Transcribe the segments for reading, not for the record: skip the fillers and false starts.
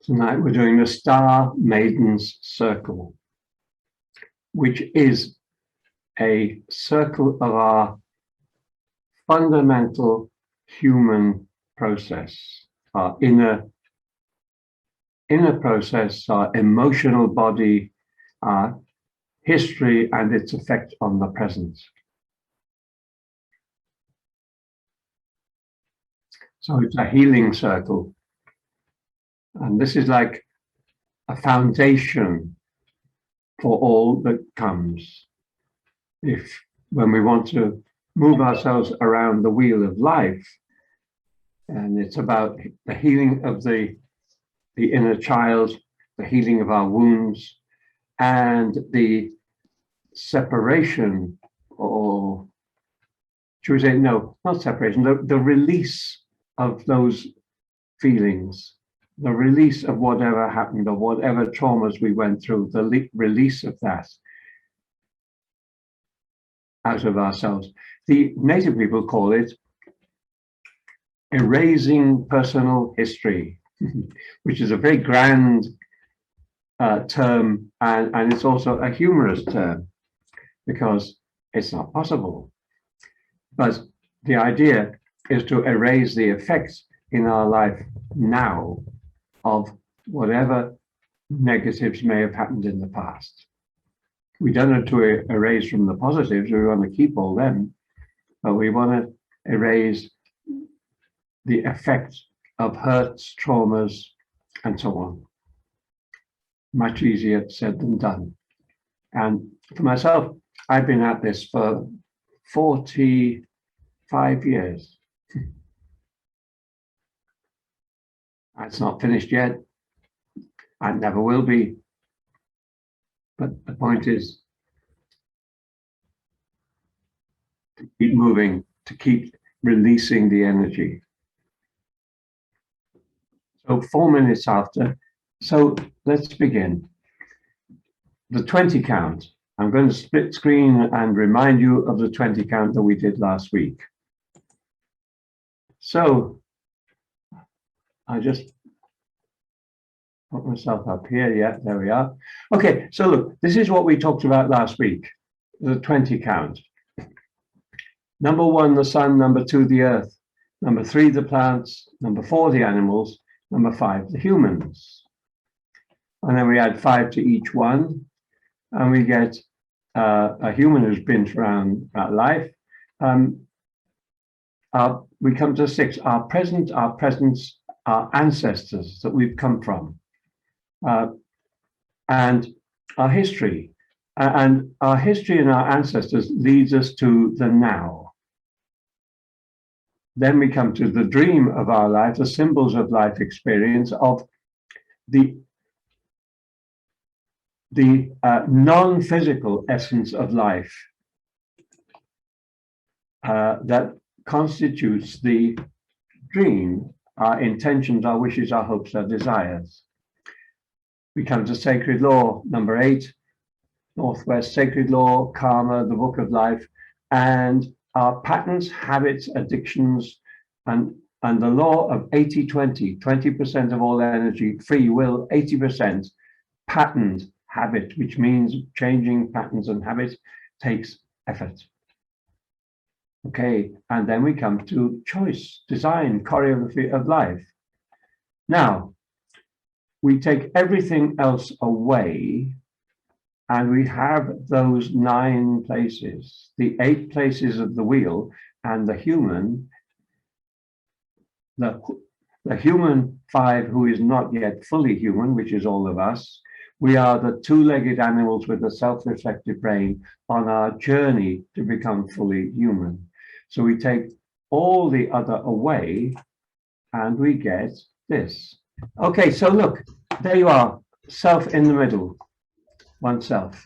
Tonight we're doing the Star Maiden's Circle, which is a circle of our fundamental human process, our inner process, our emotional body, our history and its effect on the present. So it's a healing circle. And this is like a foundation for all that comes. When we want to move ourselves around the wheel of life, and it's about the healing of the inner child, the healing of our wounds, and the separation, or should we say, no, not separation, the release of those feelings, the release of whatever happened or whatever traumas we went through, the release of that out of ourselves. The native people call it erasing personal history, which is a very grand term, and it's also a humorous term because it's not possible. But the idea is to erase the effects in our life now of whatever negatives may have happened in the past. We don't want to erase from the positives, we want to keep all them, but we want to erase the effects of hurts, traumas, and so on. Much easier said than done. And for myself, I've been at this for 45 years. It's not finished yet. It never will be. But the point is to keep moving, to keep releasing the energy. So 4 minutes after. So let's begin. The 20 count. I'm going to split screen and remind you of the 20 count that we did last week. So I just put myself up here. Yeah, there we are. Okay, so look, this is what we talked about last week, the 20 count. Number 1, the sun. Number 2, the earth. Number 3, the plants. Number 4, the animals. Number 5, the humans. And then we add 5 to each one, and we get a human who's been around life. We come to 6, our present, our presence, our ancestors that we've come from, and our history. And our history and our ancestors leads us to the now. Then we come to the dream of our life, the symbols of life experience, of the non-physical essence of life that constitutes the dream, our intentions, our wishes, our hopes, our desires. We come to sacred law, number 8, Northwest, sacred law, karma, the book of life, and our patterns, habits, addictions, and the law of 80-20, 20% of all energy, free will, 80% patterned habit, which means changing patterns and habits takes effort. Okay, and then we come to choice, design, choreography of life. Now, we take everything else away, and we have those 9 places, the 8 places of the wheel, and the human, the human 5 who is not yet fully human, which is all of us. We are the 2-legged animals with a self-reflective brain on our journey to become fully human. So we take all the other away and we get this. Okay, so look, there you are, self in the middle, oneself.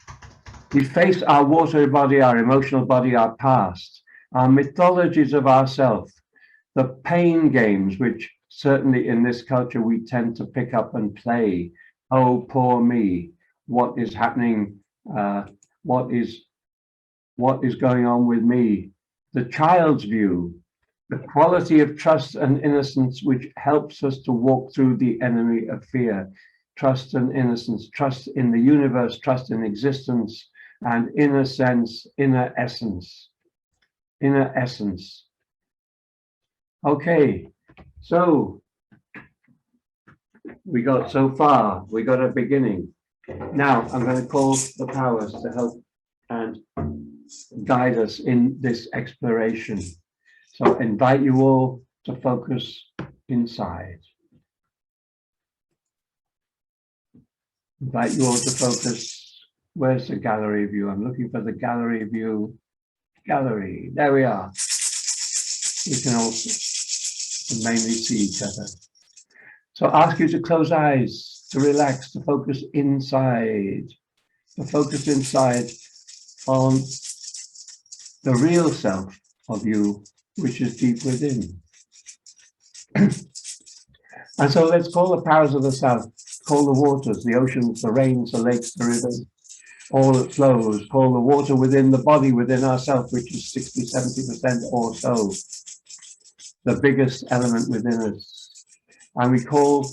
We face our water body, our emotional body, our past, our mythologies of ourself, the pain games, which certainly in this culture we tend to pick up and play. Oh, poor me, what is happening? What is going on with me? The child's view, the quality of trust and innocence which helps us to walk through the enemy of fear. Trust and innocence, trust in the universe, trust in existence, and inner sense, inner essence. Inner essence. Okay, so we got so far, we got a beginning. Now I'm going to call the powers to help and guide us in this exploration. So invite you all to focus inside. Invite you all to focus. Where's the gallery view? I'm looking for the gallery view. Gallery, there we are. We can also mainly see each other. So ask you to close eyes, to relax, to focus inside. To focus inside on the real self of you, which is deep within. And so let's call the powers of the south, call the waters, the oceans, the rains, the lakes, the rivers, all that flows, call the water within the body, within ourselves, which is 60, 70% or so, the biggest element within us. And we call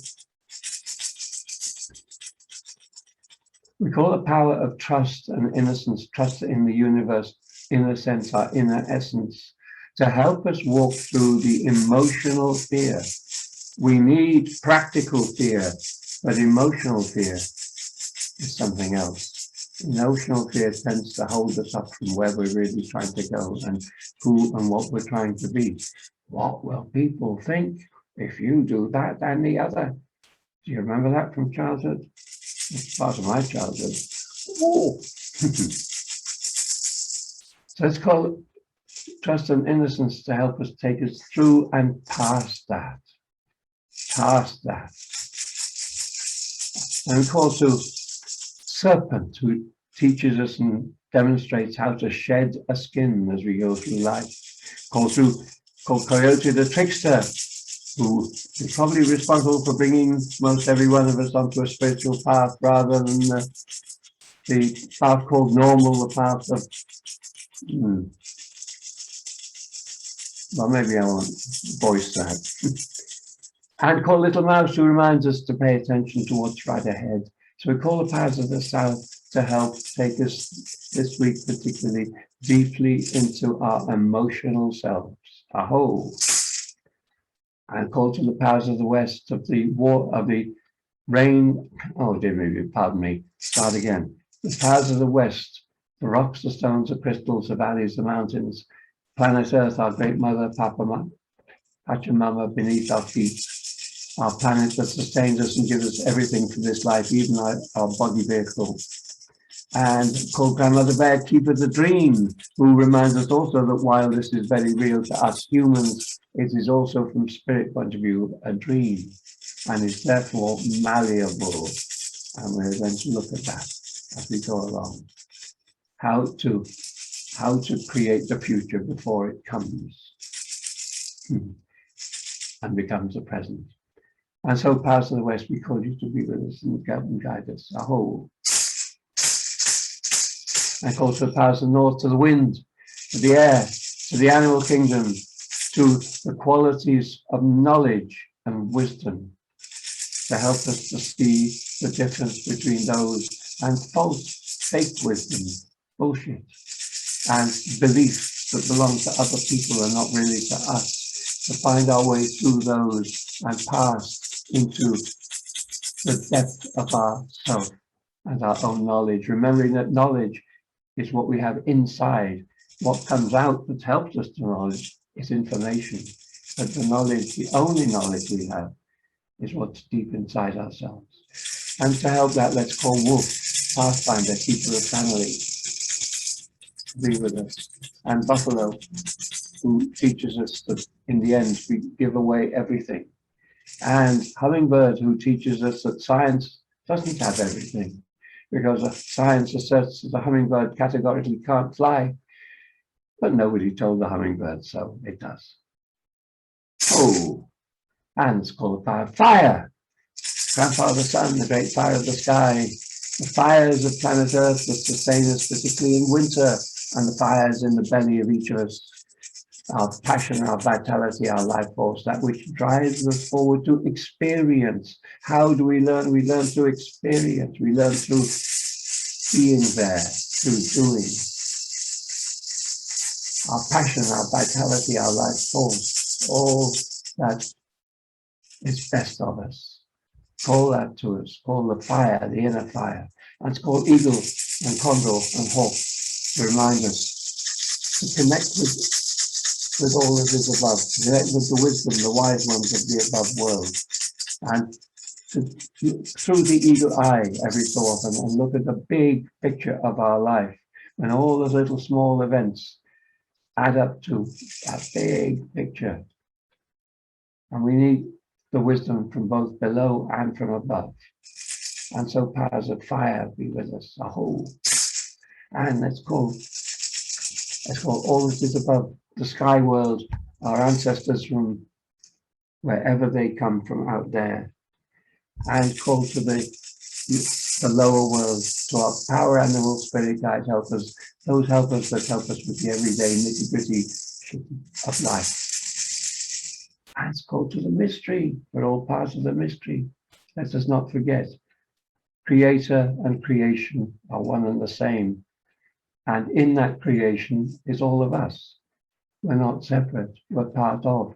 the power of trust and innocence, trust in the universe, inner sense, our inner essence, to help us walk through the emotional fear. We need practical fear, but emotional fear is something else. Emotional fear tends to hold us up from where we're really trying to go and who and what we're trying to be. What will people think if you do that and the other? Do you remember that from childhood? It's part of my childhood. Oh. So let's call it trust and innocence to help us take us through and past that. Past that. And we call to serpent, who teaches us and demonstrates how to shed a skin as we go through life. Called coyote the trickster, who is probably responsible for bringing most every one of us onto a spiritual path rather than the path called normal, the path of well, maybe I won't voice that. And call Little Mouse, who reminds us to pay attention to what's right ahead. So we call the powers of the south to help take us this week particularly deeply into our emotional selves. Aho! And call to the powers of the west of the rain. Oh dear me, pardon me. Start again. The powers of the west, the rocks, the stones, the crystals, the valleys, the mountains, planet Earth, our great mother, Pachamama beneath our feet, our planet that sustains us and gives us everything for this life, even our body vehicle. And called Grandmother Bear, Keeper the Dream, who reminds us also that while this is very real to us humans, it is also from spirit point of view a dream and is therefore malleable. And we're going to look at that as we go along. How to create the future before it comes and becomes a present. And so, powers of the West, we call you to be with us and guide us. Aho. I call to the powers of the North, to the wind, to the air, to the animal kingdom, to the qualities of knowledge and wisdom, to help us to see the difference between those and false, fake wisdom, bullshit, and beliefs that belong to other people and not really to us, to find our way through those and pass into the depth of ourself and our own knowledge, remembering that knowledge is what we have inside. What comes out that helps us to knowledge is information, but the knowledge, the only knowledge we have, is what's deep inside ourselves. And to help that, let's call Wolf, Pathfinder, keeper of family, be with us, and Buffalo, who teaches us that in the end we give away everything, and Hummingbird, who teaches us that science doesn't have everything, because science asserts that the hummingbird categorically can't fly, but nobody told the hummingbird, so it does. Oh, and it's called fire. Grandfather Sun, the great fire of the sky, the fires of planet Earth that sustain us, particularly in winter, and the fires in the belly of each of us. our passion, our vitality, our life force, that which drives us forward to experience. How do we learn? We learn through experience. We learn through being there, through doing. Our passion, our vitality, our life force, all that is best of us. Call that to us. Call the fire, the inner fire. And it's called eagle and condor and hawk to remind us to connect with all that is above, to connect with the wisdom, the wise ones of the above world. And through the eagle eye every so often and look at the big picture of our life and all those little small events add up to a big picture. And we need the wisdom from both below and from above. And so powers of fire be with us, a whole. And it's called all that is above, the sky world, our ancestors from wherever they come from out there. And called to the lower world, to our power animal spirit guides, helpers, those helpers that help us with the everyday nitty-gritty of life. And it's called to the mystery. We're all part of the mystery. Let us not forget, creator and creation are one and the same. And in that creation is all of us. We're not separate, we're part of.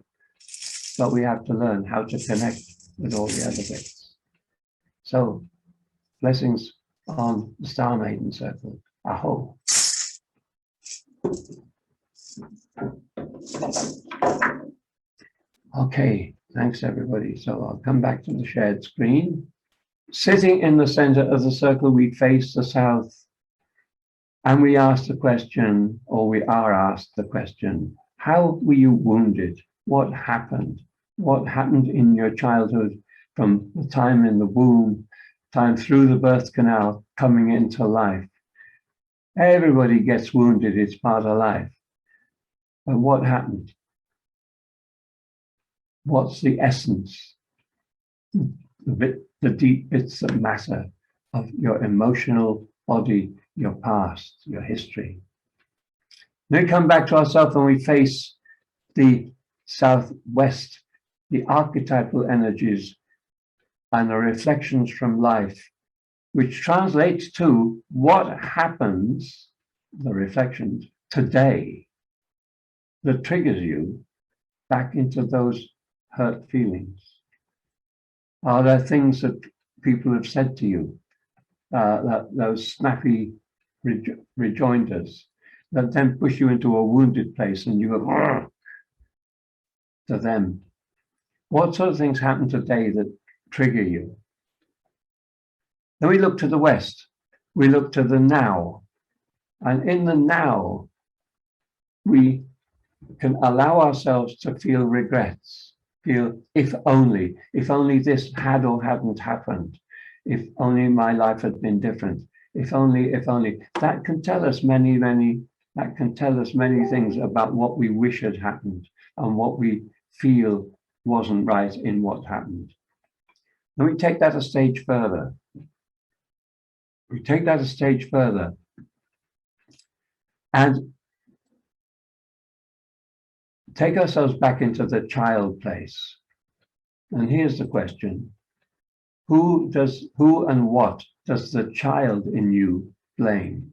But we have to learn how to connect with all the other bits. So, blessings on the Star Maiden Circle. Aho. Okay, thanks everybody. So I'll come back to the shared screen. Sitting in the center of the circle, we face the south and we ask the question, or we are asked the question, how were you wounded? What happened? What happened in your childhood from the time in the womb, time through the birth canal, coming into life? Everybody gets wounded, it's part of life. But what happened? What's the essence, the deep bits that matter of your emotional body, your past, your history? Then we come back to ourselves and we face the southwest, the archetypal energies and the reflections from life, which translates to what happens, the reflections, today that triggers you back into those hurt feelings. Are there things that people have said to you, those snappy rejoinders that then push you into a wounded place and you go to them? What sort of things happen today that trigger you? Then we look to the West, we look to the now, and in the now, we can allow ourselves to feel regrets, feel if only this had or hadn't happened, if only my life had been different, if only, that can tell us many things about what we wish had happened and what we feel wasn't right in what happened. And we take that a stage further. And take ourselves back into the child place. And here's the question. Who and what does the child in you blame?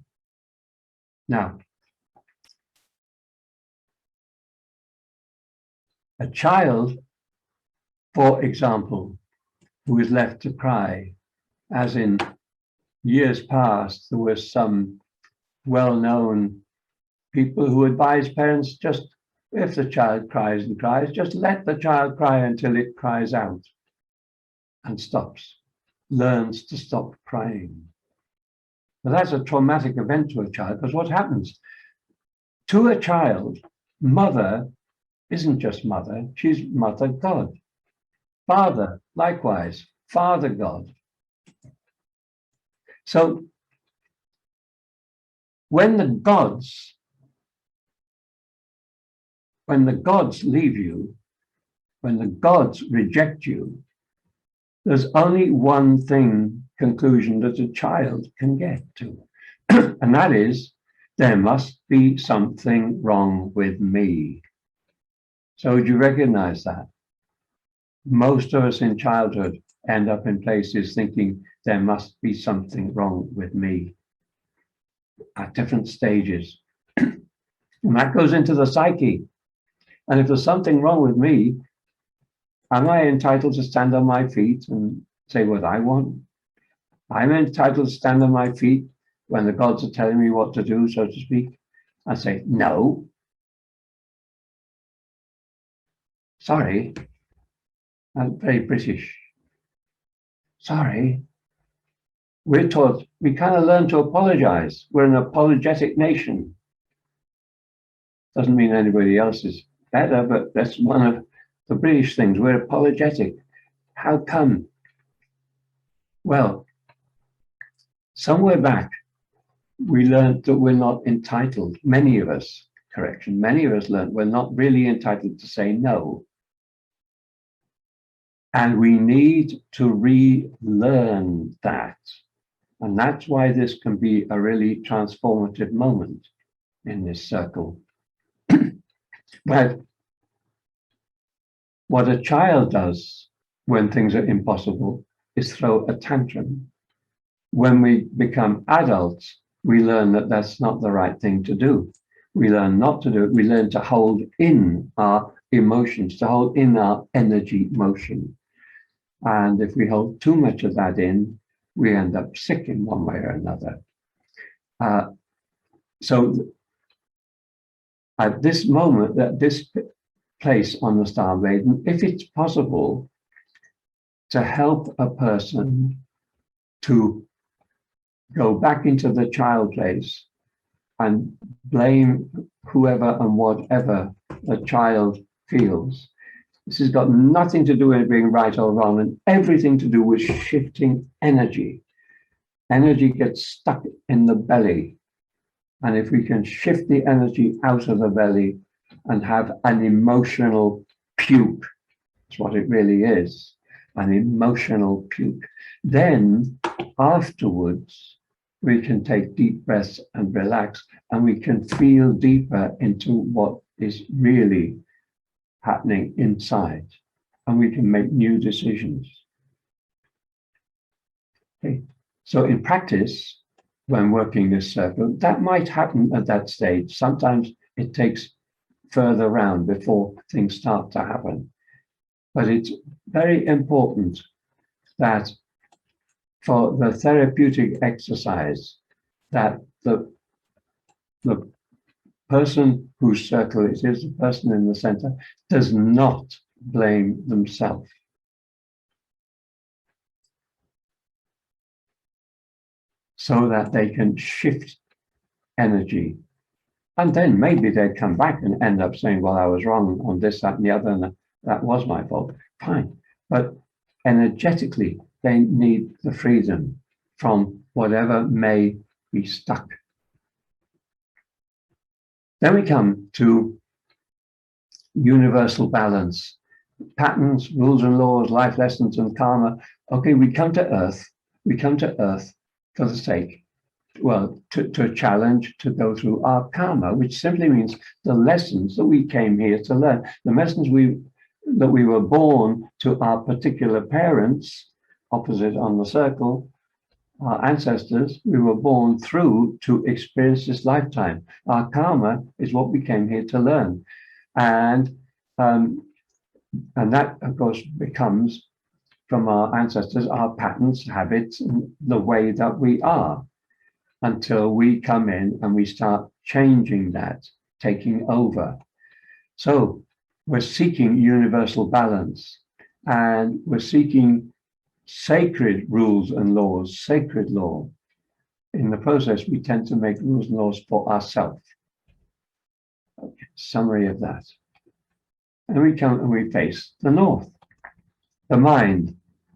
Now, a child, for example, who is left to cry, as in years past, there were some well-known people who advised parents, just if the child cries and cries, just let the child cry until it cries out and stops, learns to stop crying. Now that's a traumatic event to a child, because what happens? To a child, mother isn't just mother, she's Mother God. Father, likewise, Father God. So when the gods leave you, when the gods reject you, there's only one conclusion that a child can get to, and that is, there must be something wrong with me. So do you recognize that? Most of us in childhood end up in places thinking there must be something wrong with me at different stages. And that goes into the psyche. And if there's something wrong with me, am I entitled to stand on my feet and say what I want? I'm entitled to stand on my feet when the gods are telling me what to do, so to speak. I say, no, sorry, I'm very British. Sorry. We're taught, we kind of learn to apologize. We're an apologetic nation. Doesn't mean anybody else is better, but that's one of the British things. We're apologetic. How come? Well, somewhere back, we learned that we're not entitled. Many of us, many of us learned we're not really entitled to say no. And we need to relearn that. And that's why this can be a really transformative moment in this circle. But what a child does when things are impossible is throw a tantrum. When we become adults, we learn that that's not the right thing to do. We learn not to do it. We learn to hold in our emotions, to hold in our energy motion. And if we hold too much of that in, we end up sick in one way or another. So at this moment, at this place on the Star Maiden, if it's possible to help a person to go back into the child place and blame whoever and whatever the child feels, this has got nothing to do with it being right or wrong and everything to do with shifting energy. Energy gets stuck in the belly. And if we can shift the energy out of the belly and have an emotional puke, that's what it really is, an emotional puke, then afterwards we can take deep breaths and relax, and we can feel deeper into what is really happening inside, and we can make new decisions. Okay. So in practice, when working this circle, that might happen at that stage. Sometimes it takes further round before things start to happen. But it's very important that for the therapeutic exercise, that the person whose circle it is, the person in the center, does not blame themselves. So that they can shift energy. And then maybe they come back and end up saying, well, I was wrong on this, that, and the other, and that was my fault. Fine. But energetically, they need the freedom from whatever may be stuck. Then we come to universal balance, patterns, rules and laws, life lessons and karma. Okay, we come to Earth for the sake, well, to challenge, to go through our karma, which simply means the lessons that we came here to learn, the lessons that we were born to our particular parents, opposite on the circle, our ancestors, we were born through to experience this lifetime. Our karma is what we came here to learn. And that, of course, becomes from our ancestors, our patterns, habits, and the way that we are, until we come in and we start changing that, taking over. So we're seeking universal balance, and we're seeking sacred rules and laws, sacred law. In the process, we tend to make rules and laws for ourselves. Okay, summary of that. And we come and we face the north, the mind,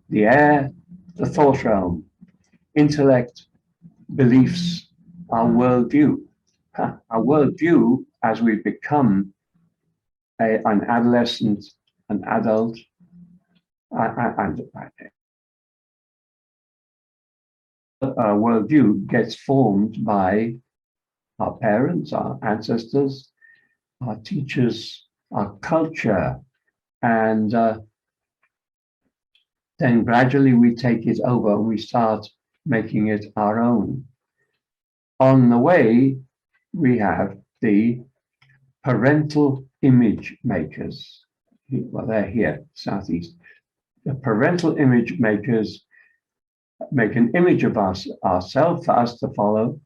the air, the thought realm, intellect, beliefs, our worldview. Our worldview, as we become an adolescent, an adult, and our worldview gets formed by our parents, our ancestors, our teachers, our culture, and then gradually we take it over and we start making it our own. On the way, we have the parental image makers. Well, they're here, southeast. The parental image makers make an image of ourselves for us to follow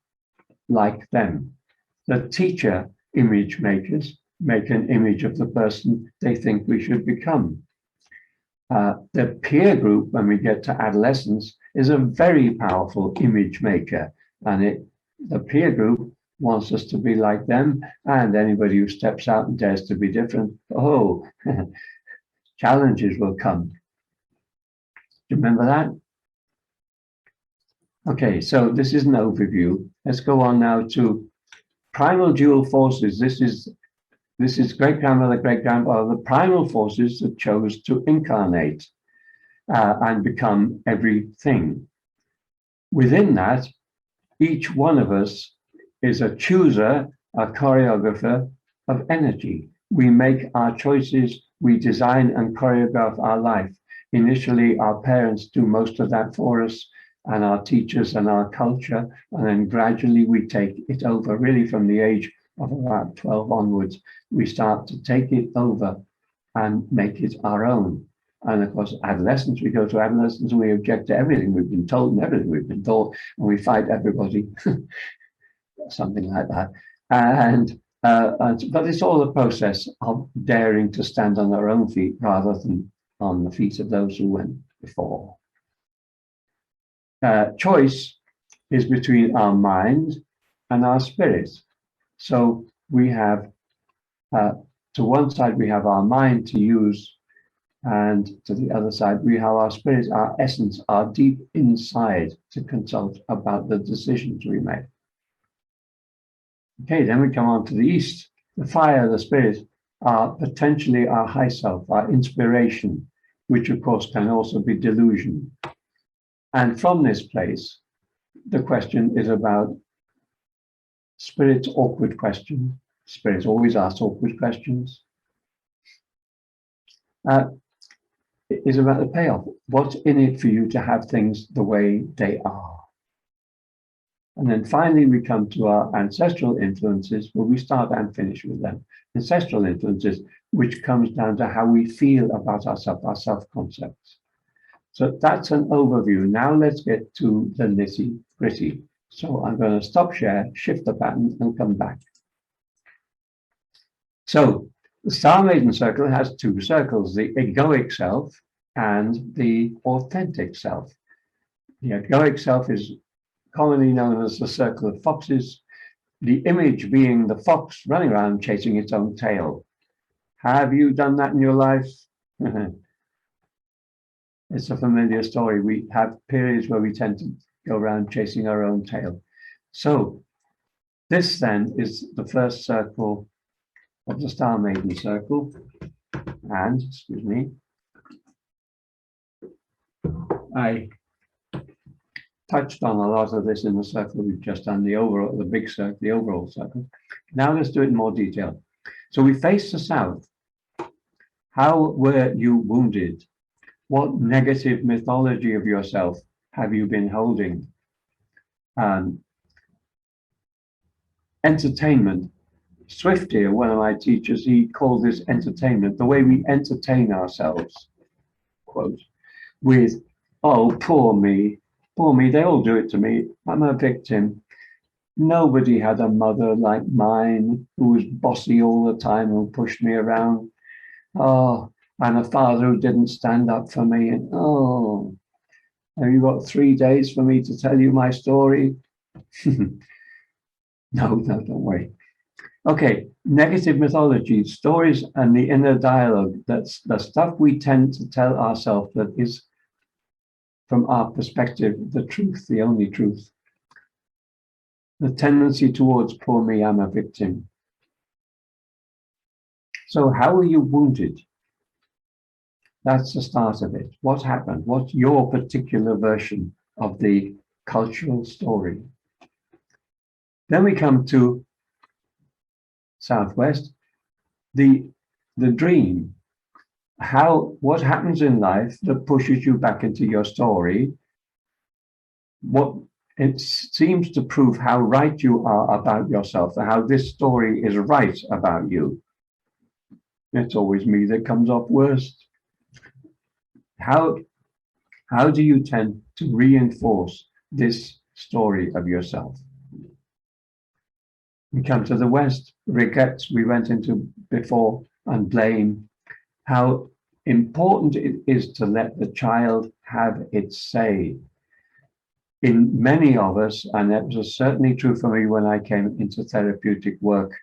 like them. The teacher image makers make an image of the person they think we should become. The peer group, when we get to adolescence, is a very powerful image maker, and the peer group wants us to be like them, and anybody who steps out and dares to be different, oh, challenges will come. Do you remember that? Okay, so this is an overview. Let's go on now to primal dual forces. This is great-grandmother, great-grandfather, the primal forces that chose to incarnate and become everything. Within that, each one of us is a chooser, a choreographer of energy. We make our choices, we design and choreograph our life. Initially, our parents do most of that for us, and our teachers and our culture, and then gradually we take it over. Really from the age of about 12 onwards, we start to take it over and make it our own. And of course, adolescence, we go to adolescence and we object to everything we've been told and everything we've been taught, and we fight everybody, something like that. But it's all a process of daring to stand on our own feet rather than on the feet of those who went before. Choice is between our mind and our spirit. So we have, to one side, we have our mind to use, and to the other side, we have our spirit, our essence, our deep inside to consult about the decisions we make. Okay, then we come on to the east. The fire, the spirit, are potentially our high self, our inspiration, which of course can also be delusion. And from this place, the question is about spirit's awkward question. Spirit always asks awkward questions. It is about the payoff. What's in it for you to have things the way they are? And then finally, we come to our ancestral influences, where we start and finish with them. Ancestral influences, which comes down to how we feel about ourselves, our self-concepts. So that's an overview. Now let's get to the nitty-gritty. So I'm going to stop share, shift the pattern, and come back. So the Star Maiden Circle has two circles, the egoic self and the authentic self. The egoic self is commonly known as the circle of foxes, the image being the fox running around chasing its own tail. Have you done that in your life? It's a familiar story. We have periods where we tend to go around chasing our own tail. So this then is the first circle of the Star Maiden Circle. And, excuse me, I touched on a lot of this in the circle we've just done, the big circle, the overall circle. Now let's do it in more detail. So we face the south. How were you wounded? What negative mythology of yourself have you been holding? Entertainment. Swift here, one of my teachers, he called this entertainment, the way we entertain ourselves, quote, with, oh, poor me, they all do it to me, I'm a victim. Nobody had a mother like mine who was bossy all the time and pushed me around. Oh, and a father who didn't stand up for me. And oh, have you got 3 days for me to tell you my story? No, don't worry. Okay, negative mythology, stories and the inner dialogue. That's the stuff we tend to tell ourselves that is, from our perspective, the truth, the only truth. The tendency towards poor me, I'm a victim. So how are you wounded? That's the start of it. What happened? What's your particular version of the cultural story? Then we come to Southwest. The the dream. What happens in life that pushes you back into your story? What it seems to prove how right you are about yourself, how this story is right about you. It's always me that comes off worst. How do you tend to reinforce this story of yourself? We come to the West, regrets we went into before, and blame. How important it is to let the child have its say. In many of us, and that was certainly true for me when I came into therapeutic work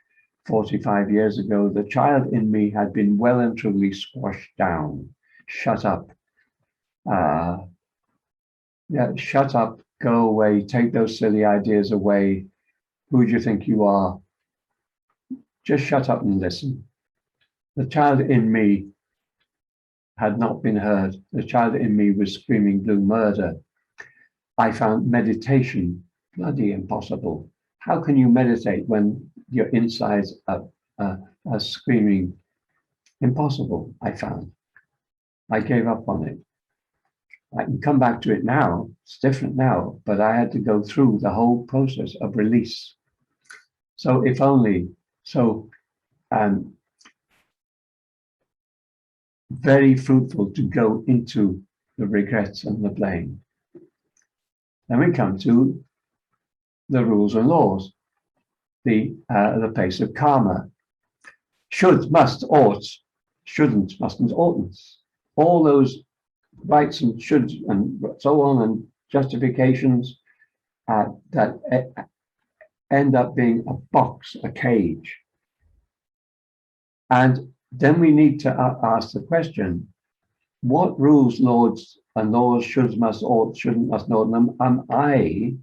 45 years ago, the child in me had been well and truly squashed down. Shut up. Shut up, go away, take those silly ideas away. Who do you think you are? Just shut up and listen. The child in me had not been heard. The child in me was screaming blue murder. I found meditation bloody impossible. How can you meditate when your insides are screaming? Impossible, I found. I gave up on it. I can come back to it now. It's different now, but I had to go through the whole process of release. So if only, very fruitful to go into the regrets and the blame. Then we come to the rules and laws, the place of karma. Should, must, oughts, shouldn't, mustn't, oughtn'ts. All those rights and shoulds and so on and justifications that end up being a box, a cage. And then we need to ask the question, what rules, laws, and laws, shoulds, must, ought, shouldn't, must, not, am I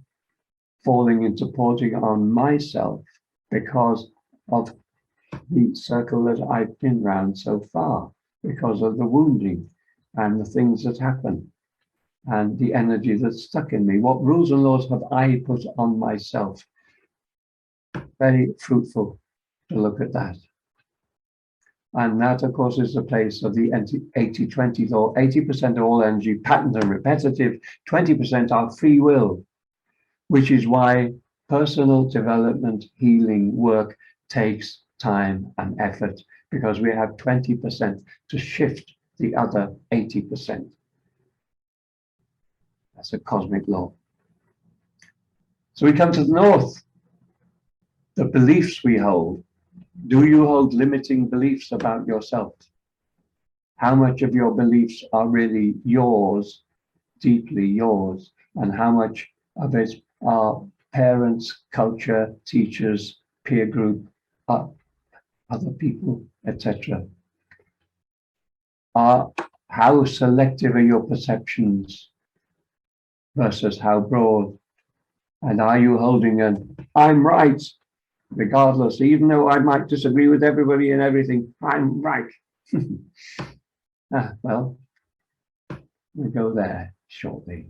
falling into putting on myself because of the circle that I've been round so far, because of the wounding and the things that happen and the energy that's stuck in me? What rules and laws have I put on myself? Very fruitful to look at that. And that, of course, is the place of the 80-20 law. 80% of all energy, patterned and repetitive, 20% are free will, which is why personal development healing work takes time and effort, because we have 20% to shift the other 80%. That's a cosmic law. So we come to the north, the beliefs we hold. Do you hold limiting beliefs about yourself? How much of your beliefs are really yours, deeply yours, and how much of it are parents, culture, teachers, peer group, other people, etc.? How selective are your perceptions versus how broad? And are you holding an I'm right, regardless, even though I might disagree with everybody and everything, I'm right? Well, we go there shortly.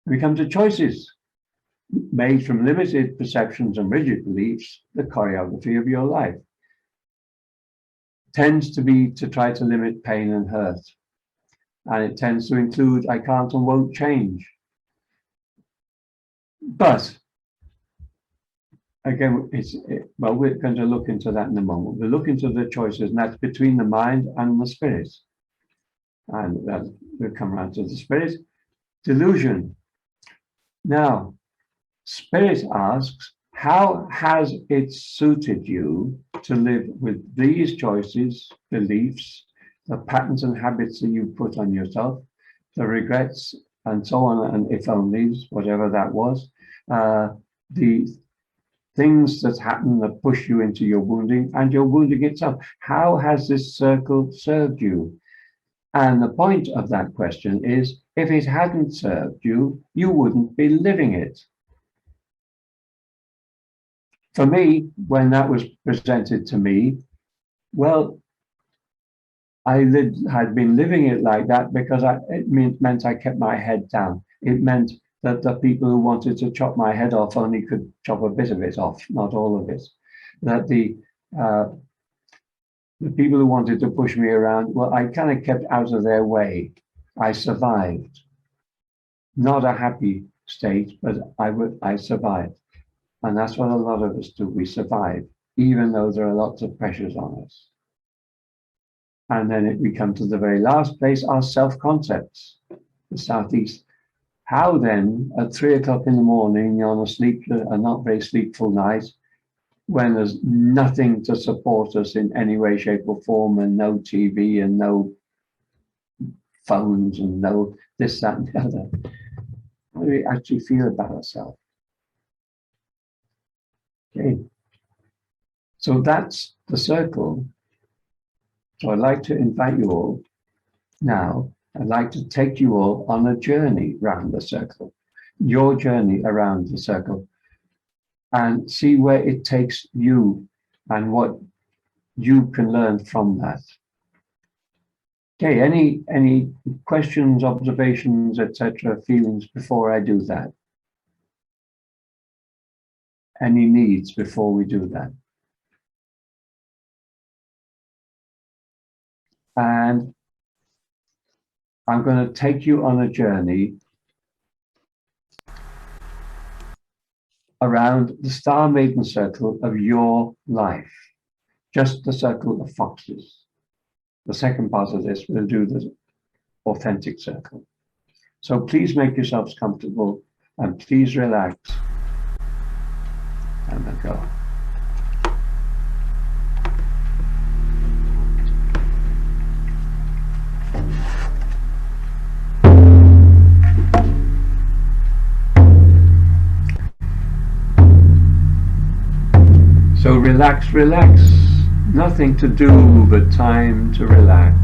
We come to choices made from limited perceptions and rigid beliefs. The choreography of your life tends to be to try to limit pain and hurt. And it tends to include I can't and won't change. But again, well, we're going to look into that in a moment. We'll look into the choices, and that's between the mind and the spirit. And we'll come around to the spirit. Delusion. Now, spirit asks, how has it suited you to live with these choices, beliefs, the patterns and habits that you put on yourself, the regrets, and so on, and if onlys, whatever that was, the things that happen that push you into your wounding and your wounding itself. How has this circle served you? And the point of that question is, if it hadn't served you, you wouldn't be living it. For me, when that was presented to me, well, I had been living it like that because it meant I kept my head down. It meant that the people who wanted to chop my head off only could chop a bit of it off, not all of it. That The people who wanted to push me around, well, I kind of kept out of their way. I survived. Not a happy state, but I survived. And that's what a lot of us do. We survive, even though there are lots of pressures on us. And then we come to the very last place, our self-concepts, the Southeast. How then, at 3 o'clock in the morning, on a not very sleepful night, when there's nothing to support us in any way, shape, or form, and no TV, and no phones, and no this, that, and the other, how do we actually feel about ourselves? Okay. So that's the circle. So I'd like to invite you all now. I'd like to take you all on a journey around the circle, your journey around the circle, and see where it takes you and what you can learn from that. Okay, any questions, observations, etc., feelings before I do that? Any needs before we do that? And I'm going to take you on a journey around the star maiden circle of your life, just the circle of foxes. The second part of this, we'll do the authentic circle. So please make yourselves comfortable and please relax. And then go. So relax, relax. Nothing to do but time to relax.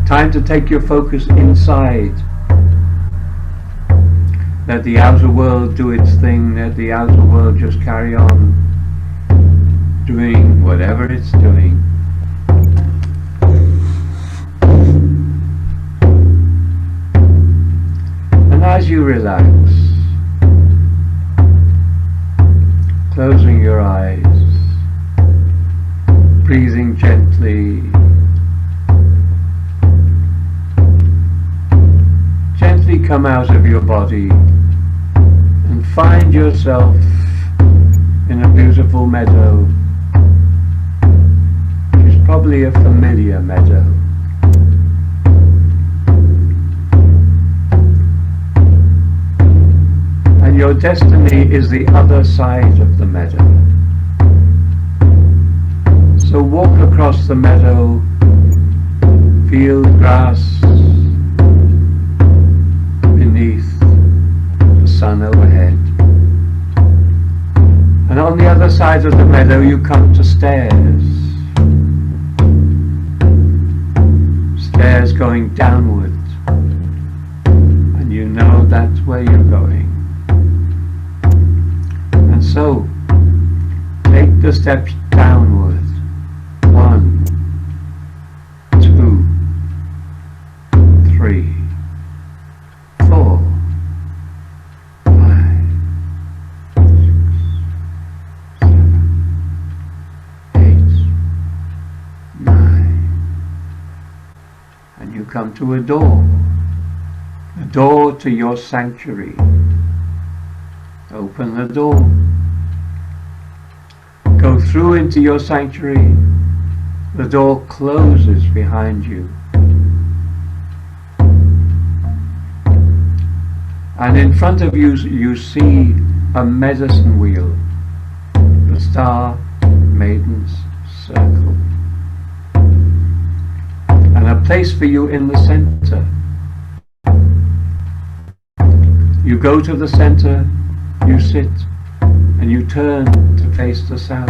Time to take your focus inside. Let the outer world do its thing. Let the outer world just carry on doing whatever it's doing. And as you relax, closing your eyes, breathing gently, gently come out of your body and find yourself in a beautiful meadow, which is probably a familiar meadow. And your destiny is the other side of the meadow. So walk across the meadow, feel the grass beneath, the sun overhead. And on the other side of the meadow you come to stairs. Stairs going downwards. And you know that's where you're going. And so, take the steps downwards. 1, 2, 3, 4, 5, 6, 7, 8, 9. And you come to a door to your sanctuary. Open the door. Go through into your sanctuary. The door closes behind you. And in front of you, you see a medicine wheel, the Star Maiden's Circle. And a place for you in the center. You go to the center, you sit, and you turn to face the south.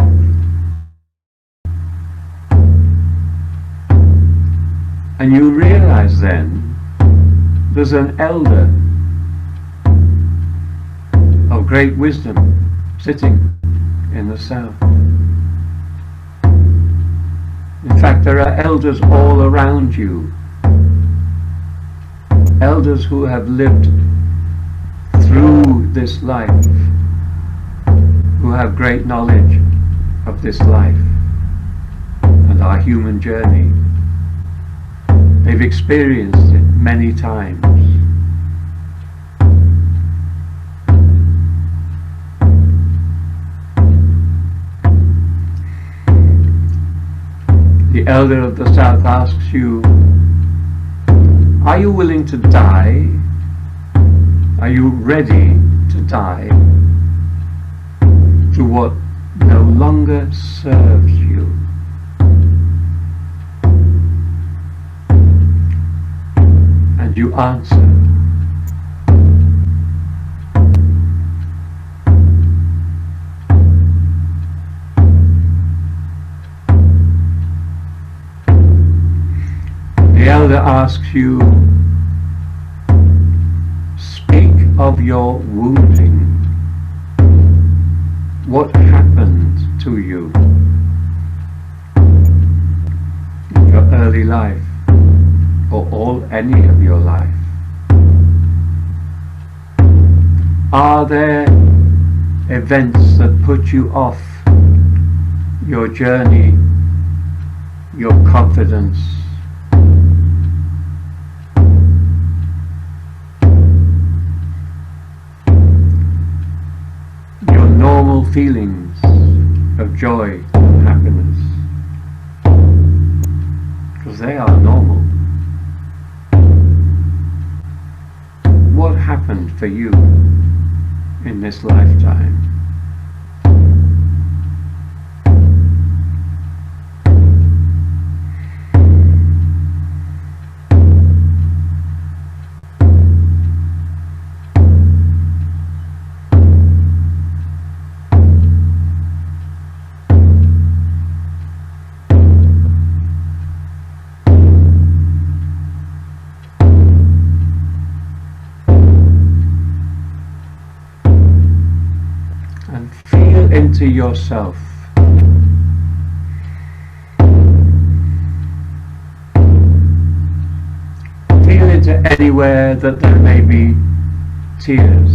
And you realize then there's an elder of great wisdom sitting in the south. In fact, there are elders all around you. Elders who have lived through this life, who have great knowledge of this life. understand our human journey. They've experienced it many times. The elder of the South asks you, are you willing to die? Are you ready to die to what no longer serves you? And you answer, the elder asks you, speak of your wounding. What happened to you in your early life, or any of your life? Are there events that put you off your journey, your confidence? Your normal feelings of joy and happiness? Because they are normal. What happened for you in this lifetime? And feel into yourself. Feel into anywhere that there may be tears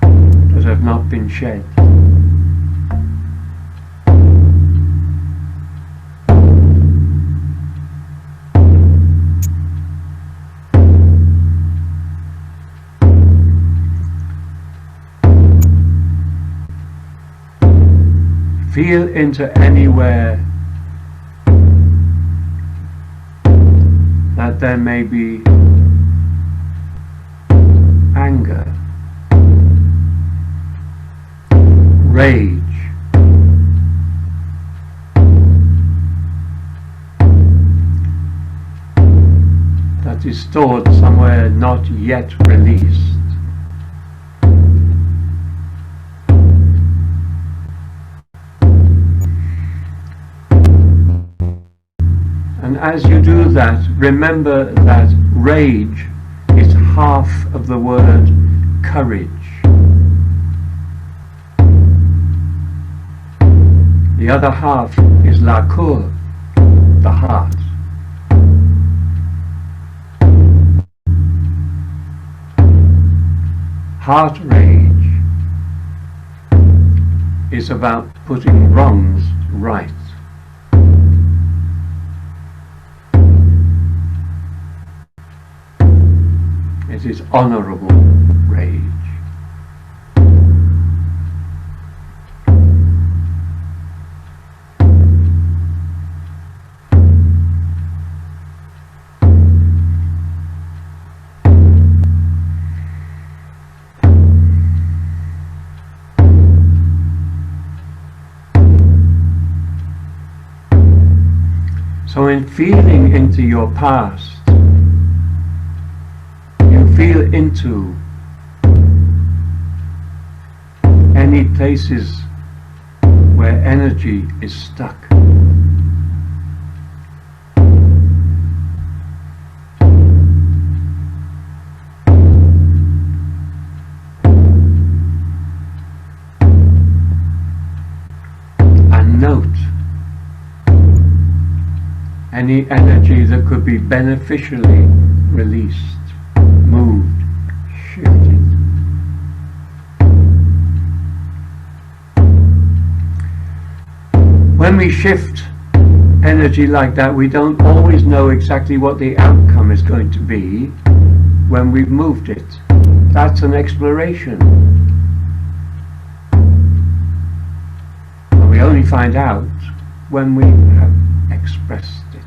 that have not been shed. Feel into anywhere that there may be anger, rage, that is stored somewhere not yet released. And as you do that, remember that rage is half of the word courage. The other half is la cour, the heart. Heart rage is about putting wrongs right. It is honorable rage. So in feeling into your past, feel into any places where energy is stuck. And note any energy that could be beneficially released, moved, shifted. When we shift energy like that, we don't always know exactly what the outcome is going to be when we've moved it. That's an exploration. And we only find out when we have expressed it.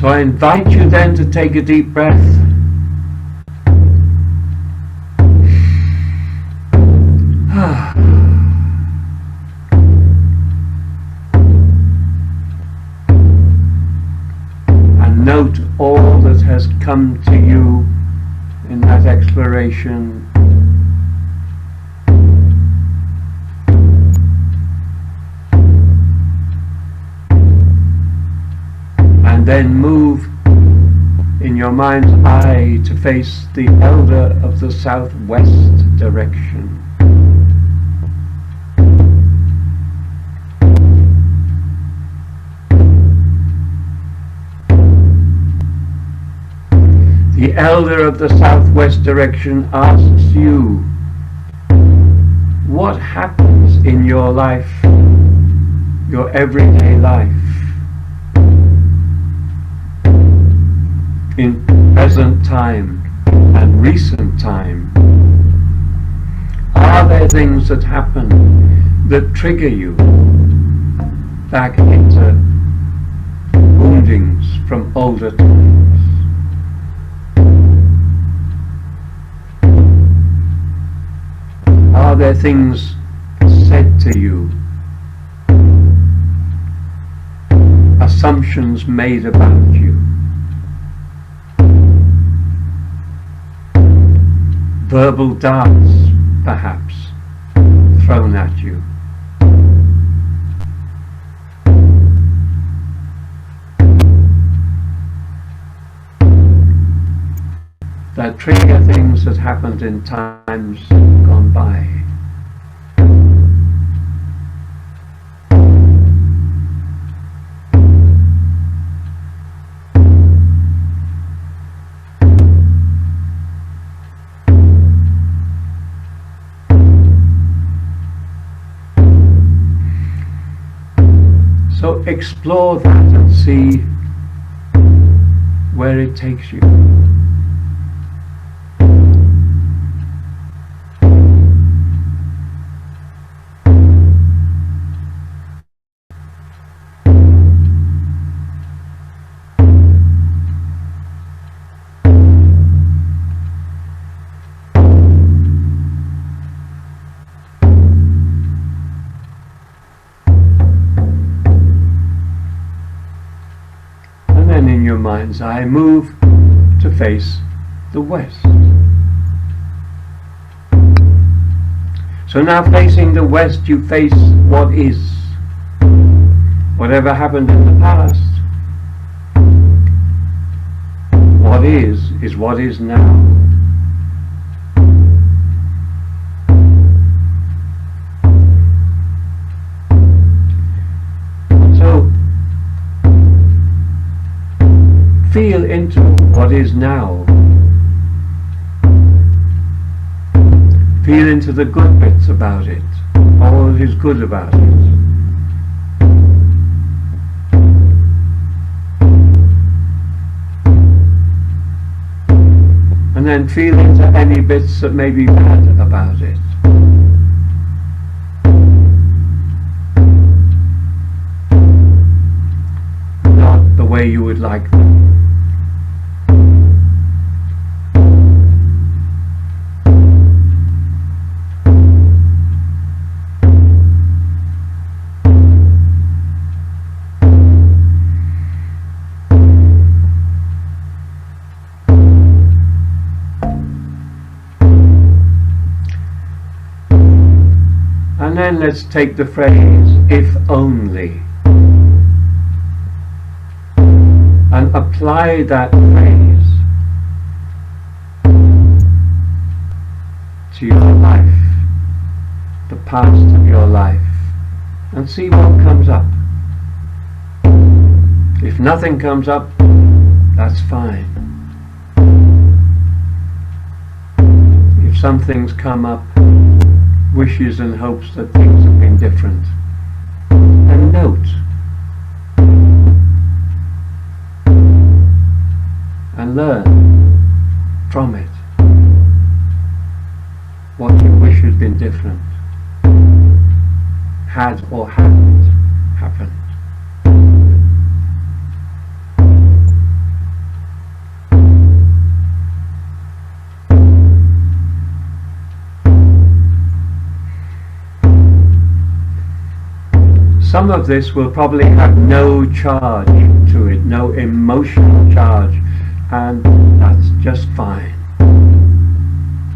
So I invite you then to take a deep breath. And note all that has come to you in that exploration. And then move in your mind's eye to face the elder of the southwest direction. The elder of the southwest direction asks you, what happens in your life, your everyday life, in present time and recent time? Are there things that happen that trigger you back into woundings from older times? Are there things said to you, assumptions made about you, verbal darts perhaps thrown at you? That trigger things that happened in times gone by. So explore that and see where it takes you. In your mind's eye, move to face the west. So now facing the west, you face what is. Whatever happened in the past, what is what is now. Feel into what is now. Feel into the good bits about it, all that is good about it. And then feel into any bits that may be bad about it. Not the way you would like them. And then let's take the phrase, if only, and apply that phrase to into your life, the past of your life, and see what comes up. If nothing comes up, that's fine. If some things come up, wishes and hopes that things have been different, and note and learn from it what you wish had been different, had or hadn't happened. Some of this will probably have no charge to it, no emotional charge, and that's just fine.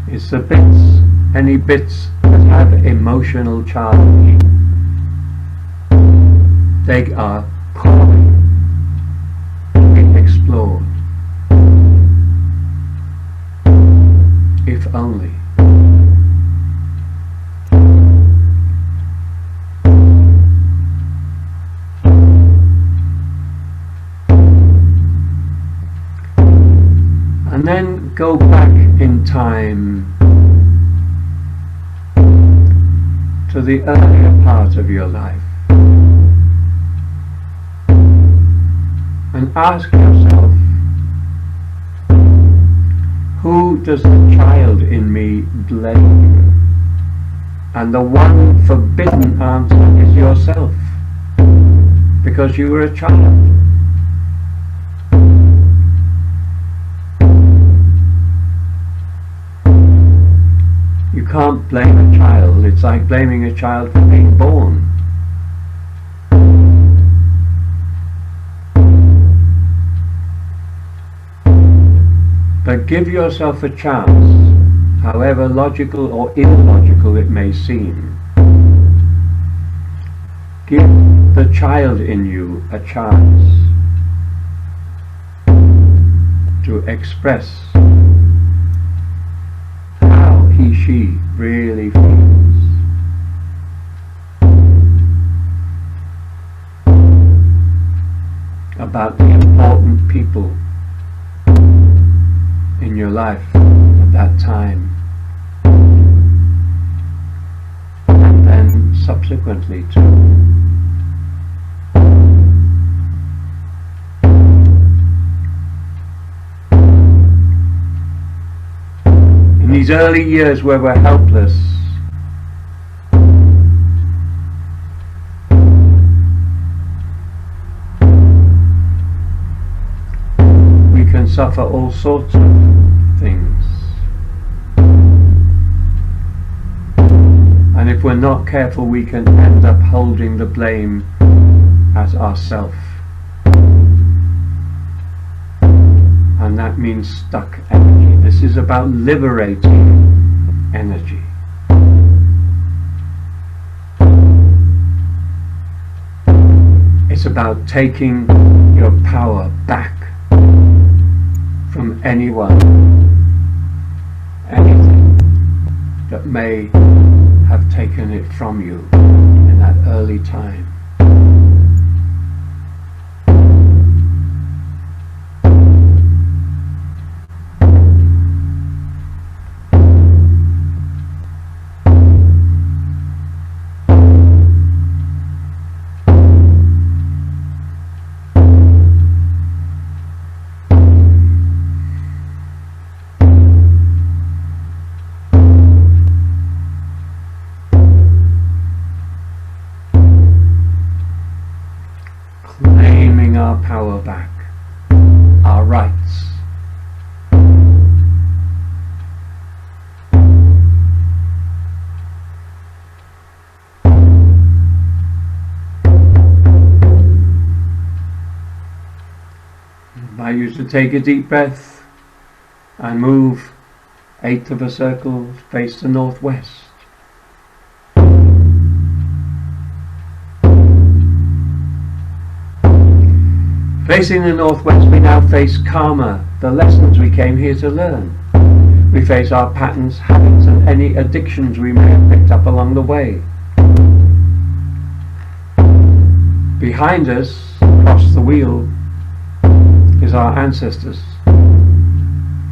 It's the bits, any bits that have emotional charge, they are calling to be explored, if only. And then go back in time to the earlier part of your life and ask yourself, who does the child in me blame? And the one forbidden answer is yourself, because you were a child. You can't blame a child. It's like blaming a child for being born. But give yourself a chance, however logical or illogical it may seem. Give the child in you a chance to express she really feels about the important people in your life at that time, and then subsequently too. These early years where we're helpless, we can suffer all sorts of things, and if we're not careful we can end up holding the blame as ourself, and that means stuck energy. This is about liberating energy. It's about taking your power back from anyone, anything that may have taken it from you in that early time. Claiming our power back, our rights. I used to take a deep breath and move 1/8 of a circle, face the northwest. Facing the northwest, we now face karma, the lessons we came here to learn. We face our patterns, habits, and any addictions we may have picked up along the way. Behind us, across the wheel, is our ancestors.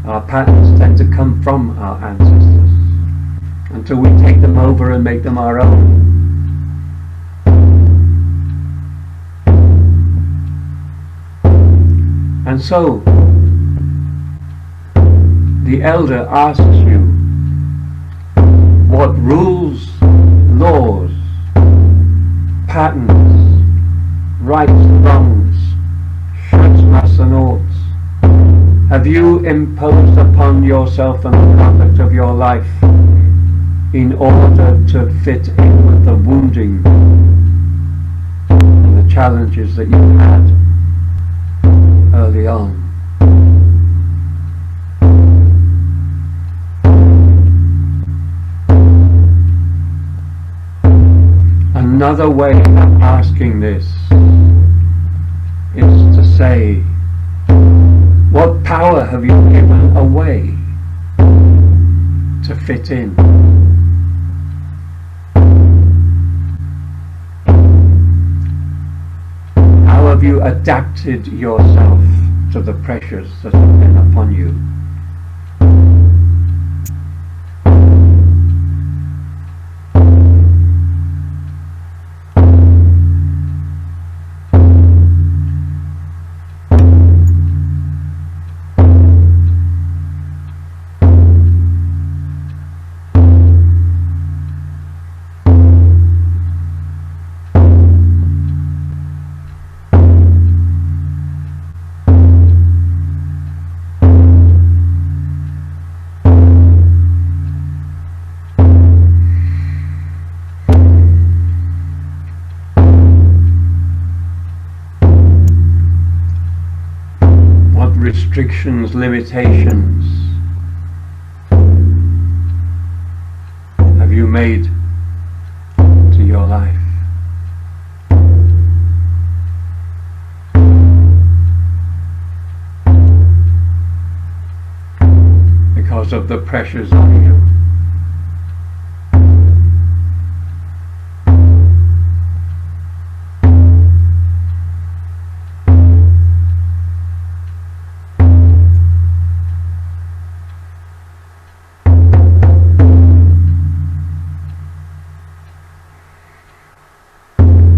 Our patterns tend to come from our ancestors until we take them over and make them our own. And so, the elder asks you, what rules, laws, patterns, rights, wrongs, shoulds, musts and oughts have you imposed upon yourself and the conduct of your life in order to fit in with the wounding and the challenges that you had early on? Another way of asking this is to say, what power have you given away to fit in? How have you adapted yourself to the pressures that have been upon you? Restrictions, limitations have you made to your life? Because of the pressures on you.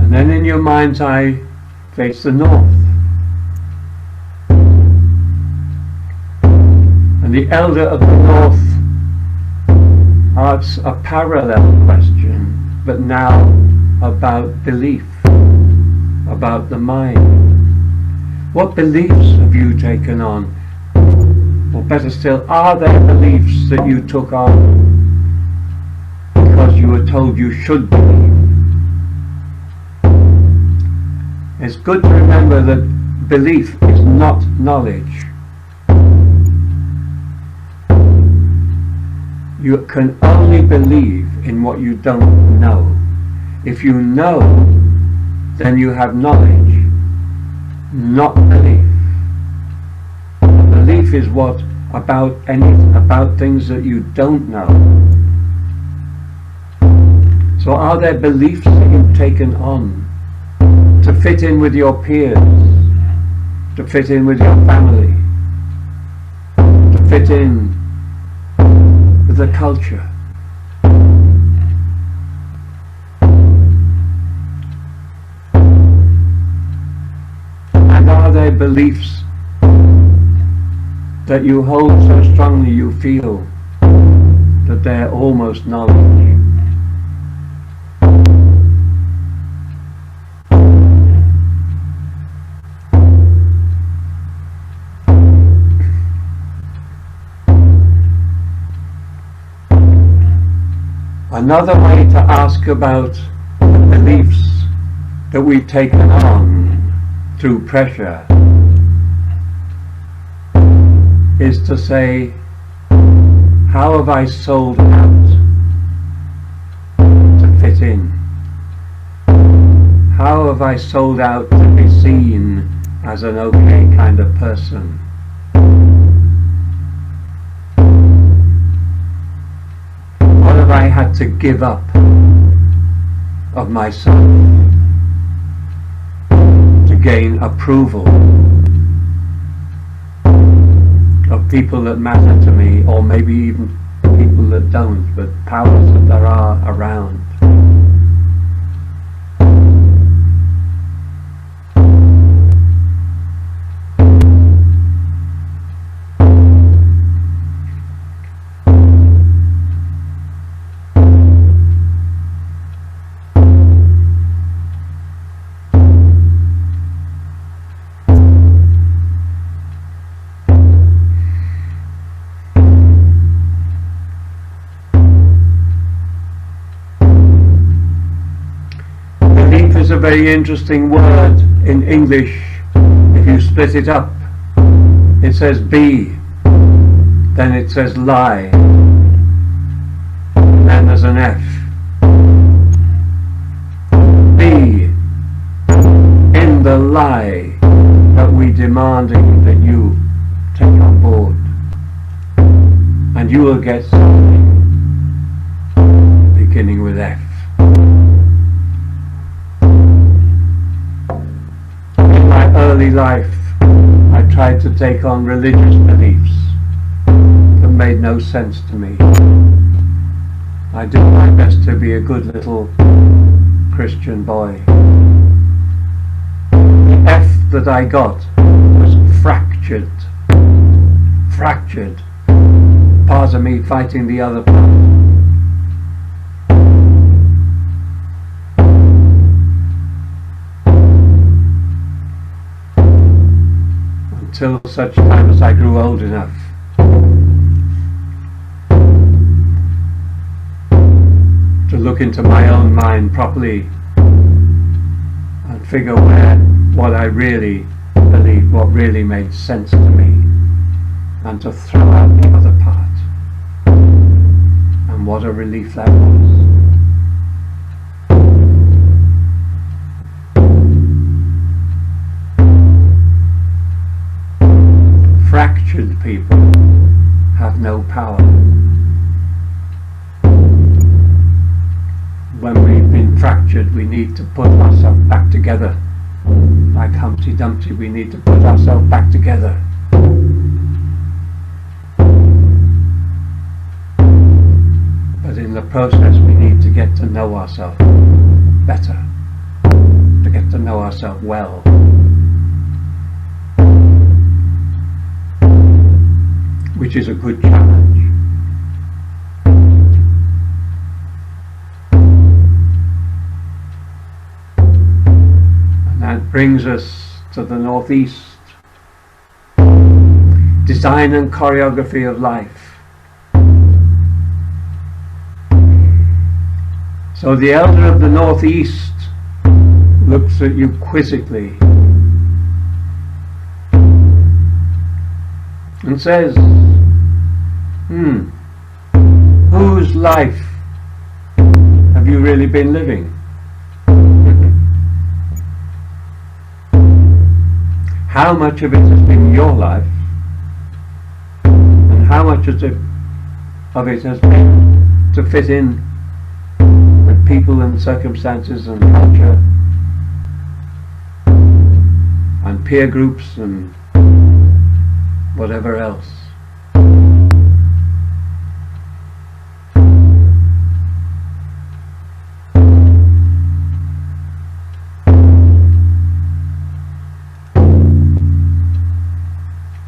Then in your mind's eye, face the north. And the elder of the north asks a parallel question, but now about belief, about the mind. What beliefs have you taken on? Or better still, are there beliefs that you took on because you were told you should believe? It's good to remember that belief is not knowledge. You can only believe in what you don't know. If you know, then you have knowledge, not belief. Belief is what about things that you don't know. So are there beliefs that you've taken on to fit in with your peers, to fit in with your family, to fit in with the culture? And are there beliefs that you hold so strongly you feel that they're almost knowledge? Another way to ask about the beliefs that we've taken on through pressure is to say, how have I sold out to fit in? How have I sold out to be seen as an okay kind of person? had to give up of myself to gain approval of people that matter to me, or maybe even people that don't, but powers that there are around. Is a very interesting word in English. If you split it up, it says be, then it says lie, and then there's an F. Be in the lie that we're demanding that you take on board, and you will get something beginning with F. Early life, I tried to take on religious beliefs that made no sense to me. I did my best to be a good little Christian boy. The F that I got was fractured. Fractured. Part of me fighting the other part. Until such time as I grew old enough to look into my own mind properly and figure what I really believed, what really made sense to me, and to throw out the other part. And what a relief that was. Fractured people have no power. When we've been fractured, we need to put ourselves back together. Like Humpty Dumpty, we need to put ourselves back together. But in the process, we need to get to know ourselves better, to get to know ourselves well. Which is a good challenge. And that brings us to the northeast. Design and choreography of life. So the elder of the northeast looks at you quizzically and says, whose life have you really been living? How much of it has been your life, and how much of it has been to fit in with people and circumstances and culture and peer groups and whatever else?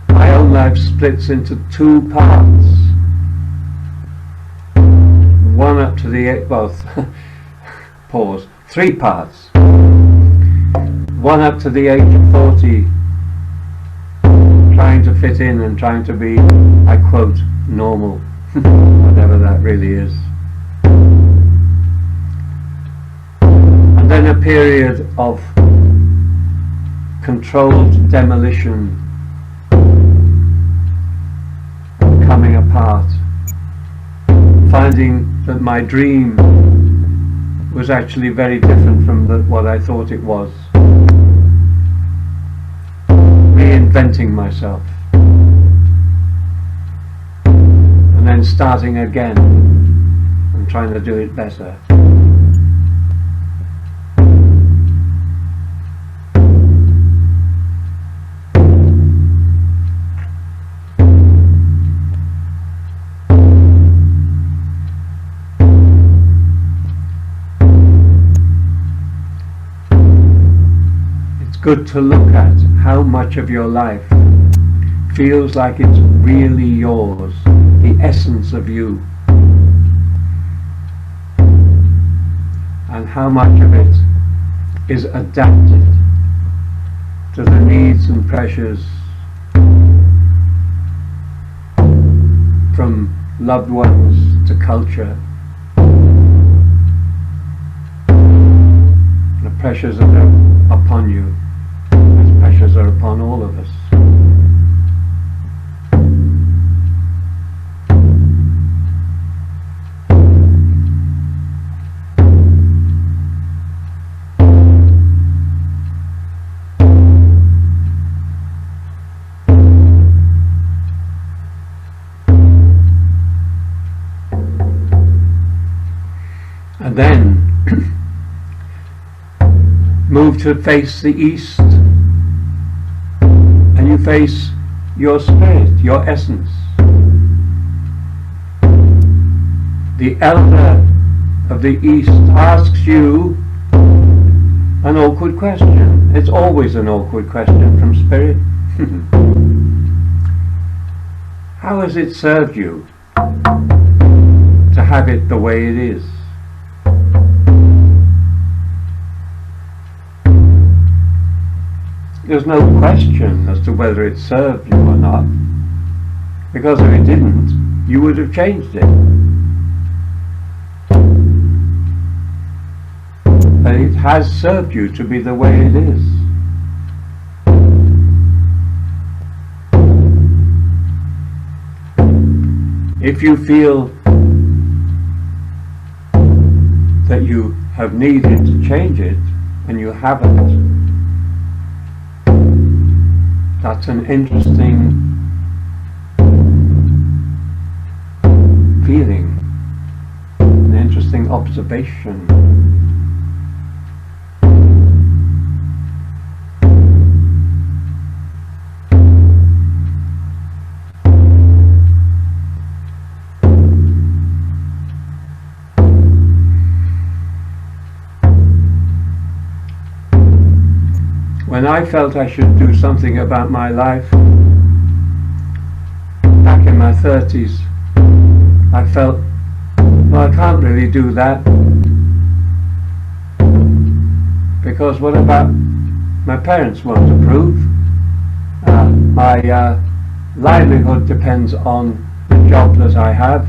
My own life splits into two parts. One up to the three parts. One up to the age of 40, trying to fit in and trying to be, I quote, normal, whatever that really is. And then a period of controlled demolition, coming apart, finding that my dream was actually very different from what I thought it was. Reinventing myself, and then starting again and trying to do it better. It's good to look at how much of your life feels like it's really yours, the essence of you, and how much of it is adapted to the needs and pressures from loved ones to culture, the pressures that are upon you, as pressures are upon all of us. And then move to face the east, and you face your spirit, your essence. The elder of the east asks you an awkward question. It's always an awkward question from spirit. How has it served you to have it the way it is? There's no question as to whether it served you or not, because if it didn't, you would have changed it. But it has served you to be the way it is. If you feel that you have needed to change it and you haven't, that's an interesting feeling, an interesting observation. When I felt I should do something about my life, back in my 30s, I felt, well, I can't really do that, because what about my parents won't approve? My livelihood depends on the job that I have,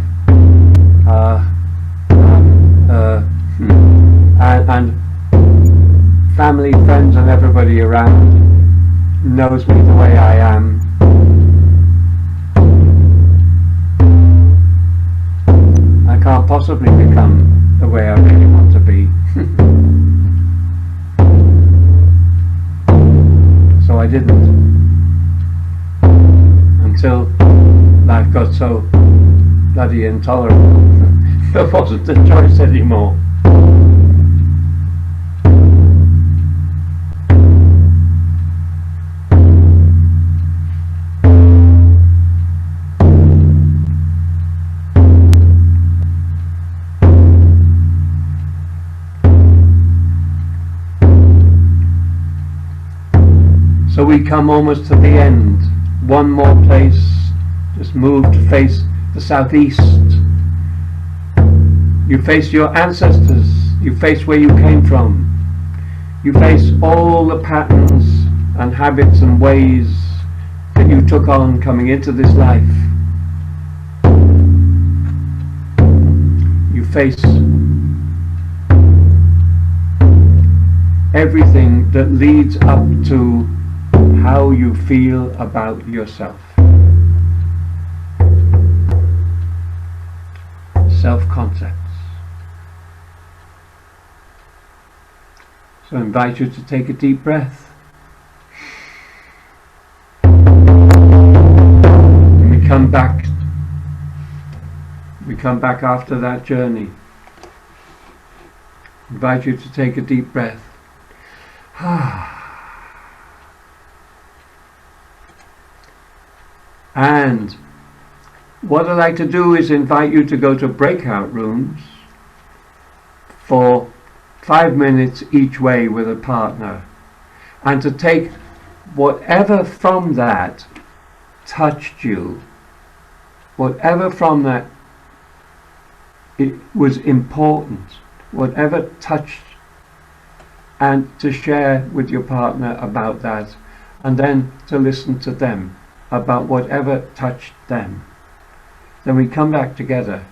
and family, friends and everybody around knows me the way I am. I can't possibly become the way I really want to be. So I didn't, until life got so bloody intolerable. There wasn't a choice anymore. So we come almost to the end. One more place, just move to face the southeast. You face your ancestors, you face where you came from. You face all the patterns and habits and ways that you took on coming into this life. You face everything that leads up to how you feel about yourself. Self-concepts. So I invite you to take a deep breath. And we come back after that journey. invite you to take a deep breath. And what I'd like to do is invite you to go to breakout rooms for 5 minutes each way with a partner, and to take whatever from that touched you, whatever from that it was important, whatever touched, and to share with your partner about that, and then to listen to them about whatever touched them. Then we come back together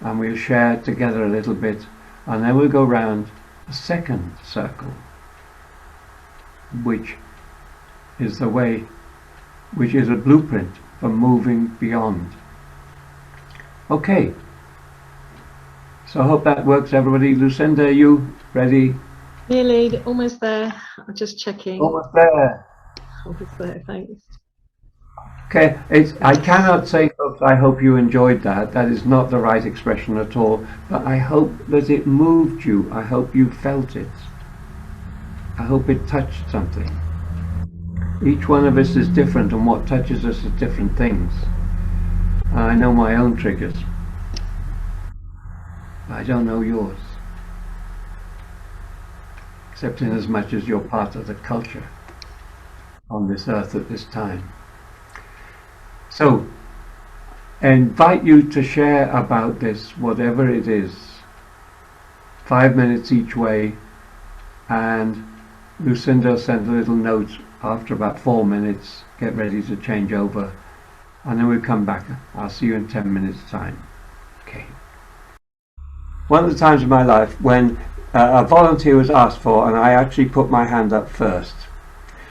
and we'll share together a little bit, and then we'll go round a second circle, which is the way, which is a blueprint for moving beyond. Okay, so I hope that works, everybody. Lucinda, are you ready? Nearly, almost there. I'm just checking. Almost there. Almost there, thanks. Okay, I cannot say, folks, I hope you enjoyed that. That is not the right expression at all. But I hope that it moved you. I hope you felt it. I hope it touched something. Each one of us is different, and what touches us is different things. I know my own triggers. I don't know yours. Except in as much as you're part of the culture on this earth at this time. So, I invite you to share about this, whatever it is, 5 minutes each way, and Lucinda sent a little note after about 4 minutes, get ready to change over, and then we'll come back. I'll see you in 10 minutes time. Okay. One of the times in my life when a volunteer was asked for, and I actually put my hand up first.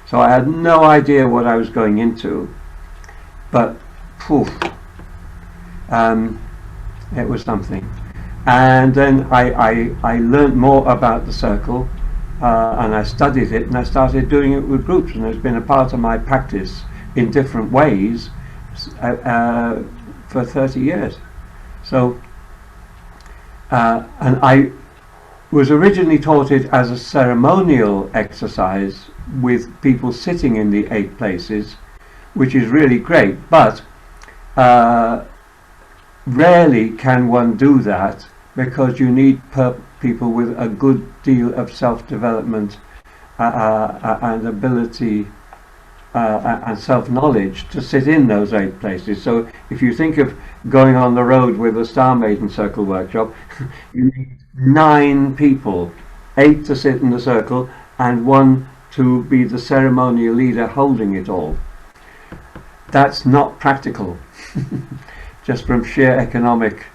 So I had no idea what I was going into. But poof, it was something. And then I learned more about the circle, and I studied it, and I started doing it with groups, and it's been a part of my practice in different ways for 30 years. So, and I was originally taught it as a ceremonial exercise with people sitting in the 8 places, which is really great, but rarely can one do that, because you need people with a good deal of self-development and ability and self-knowledge to sit in those 8 places. So if you think of going on the road with a Star Maiden Circle workshop, you need 9 people, 8 to sit in the circle and 1 to be the ceremonial leader holding it all. That's not practical, just from sheer economic.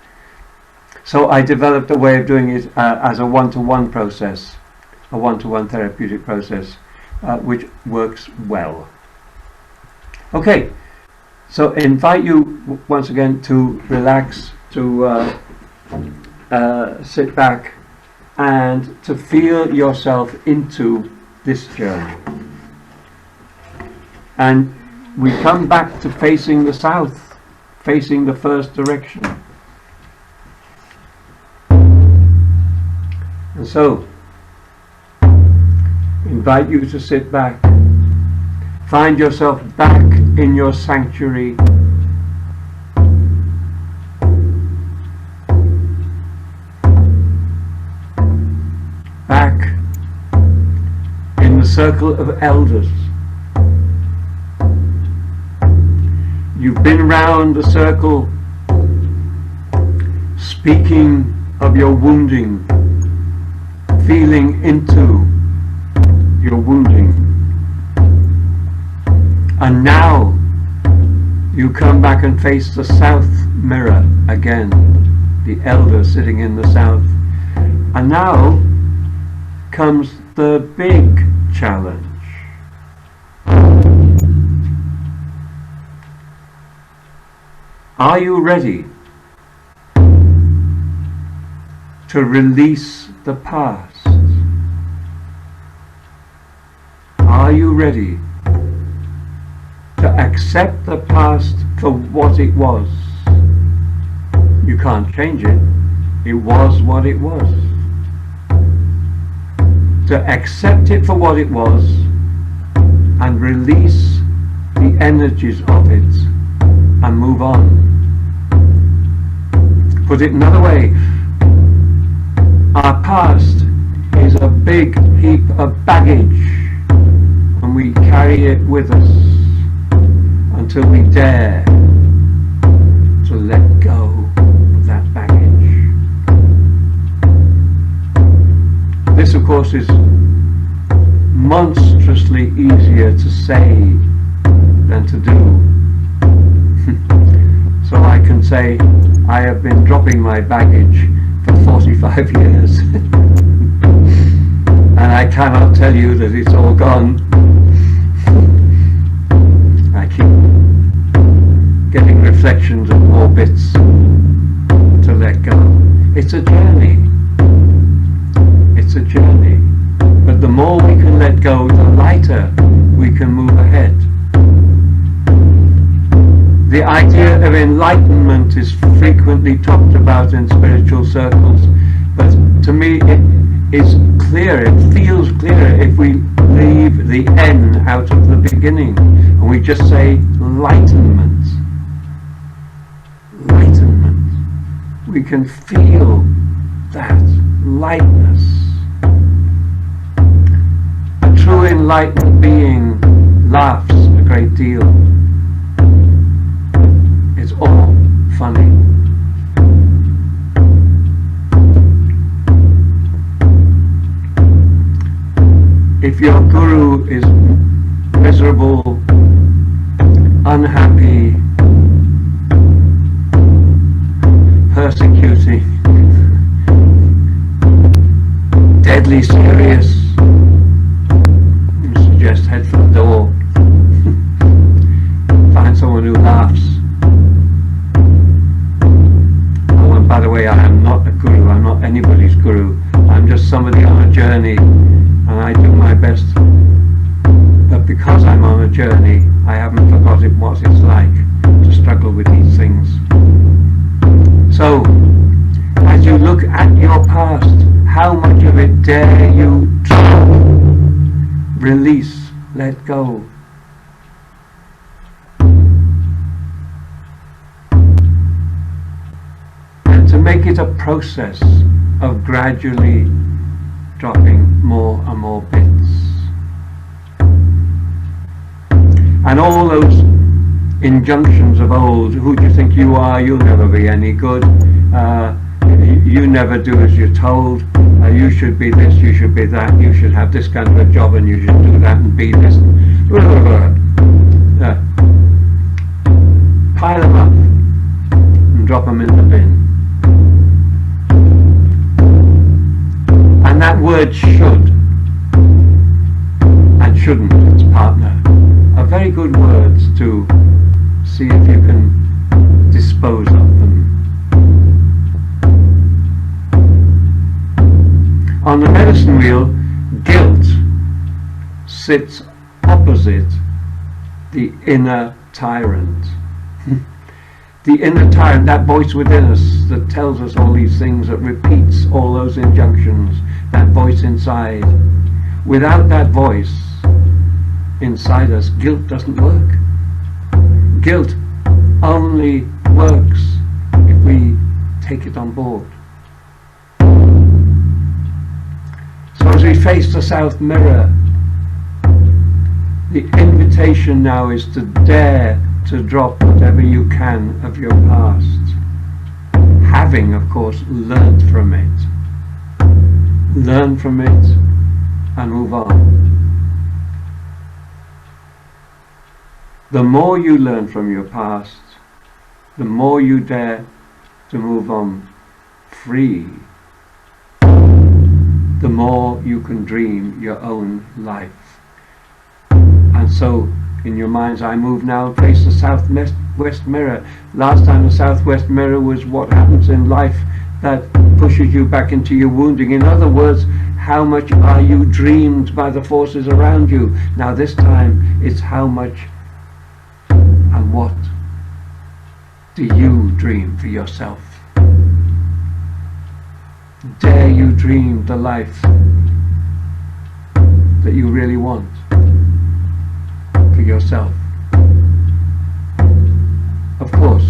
So I developed a way of doing it as a one-to-one process, a one-to-one therapeutic process, which works well. Okay, so invite you once again to relax, to sit back, and to feel yourself into this journey. And we come back to facing the south, facing the first direction. And so, invite you to sit back. Find yourself back in your sanctuary. Back in the circle of elders. You've been round the circle, speaking of your wounding, feeling into your wounding. And now you come back and face the south mirror again, the elder sitting in the south. And now comes the big challenge. Are you ready to release the past? Are you ready to accept the past for what it was? You can't change it. It was what it was. to accept it for what it was and release the energies of it and move on. Put it another way, our past is a big heap of baggage, and we carry it with us until we dare to let go of that baggage. This, of course, is monstrously easier to say than to do. So I can say I have been dropping my baggage for 45 years and I cannot tell you that it's all gone. I keep getting reflections of more bits to let go. It's a journey. It's a journey. But the more we can let go, the lighter we can move ahead. The idea of enlightenment is frequently talked about in spiritual circles, but to me it is clear, it feels clearer if we leave the N out of the beginning and we just say enlightenment. Enlightenment. We can feel that lightness. A true enlightened being laughs a great deal. It's all funny. If your guru is miserable, unhappy, persecuting, deadly serious, I suggest head for the door. Find someone who laughs. Oh, and by the way, I am not a guru. I'm not anybody's guru. I'm just somebody on a journey, and I do my best. But because I'm on a journey, I haven't forgotten what it's like to struggle with these things. So, as you look at your past, how much of it dare you drop, release, let go? And to make it a process of gradually dropping more and more bits. And all those injunctions of old, who do you think you are, you'll never be any good, you never do as you're told, you should be this, you should be that, you should have this kind of a job and you should do that and be this. Pile them up and drop them in the bin. And that word should and shouldn't, its partner, are very good words to see if you can dispose of them. On the medicine wheel, guilt sits opposite the inner tyrant. The inner tyrant, that voice within us that tells us all these things, that repeats all those injunctions, that voice inside. Without that voice inside us, guilt doesn't work. Guilt only works if we take it on board. So as we face the south mirror, the invitation now is to dare to drop whatever you can of your past, having, of course, learned from it. Learn from it and move on. The more you learn from your past, the more you dare to move on free, the more you can dream your own life. And so, in your mind's eye, move now and face the southwest mirror. Last time the southwest mirror was what happens in life that pushes you back into your wounding. In other words, how much are you dreamed by the forces around you? Now this time, it's how much and what do you dream for yourself? Dare you dream the life that you really want for yourself. Of course,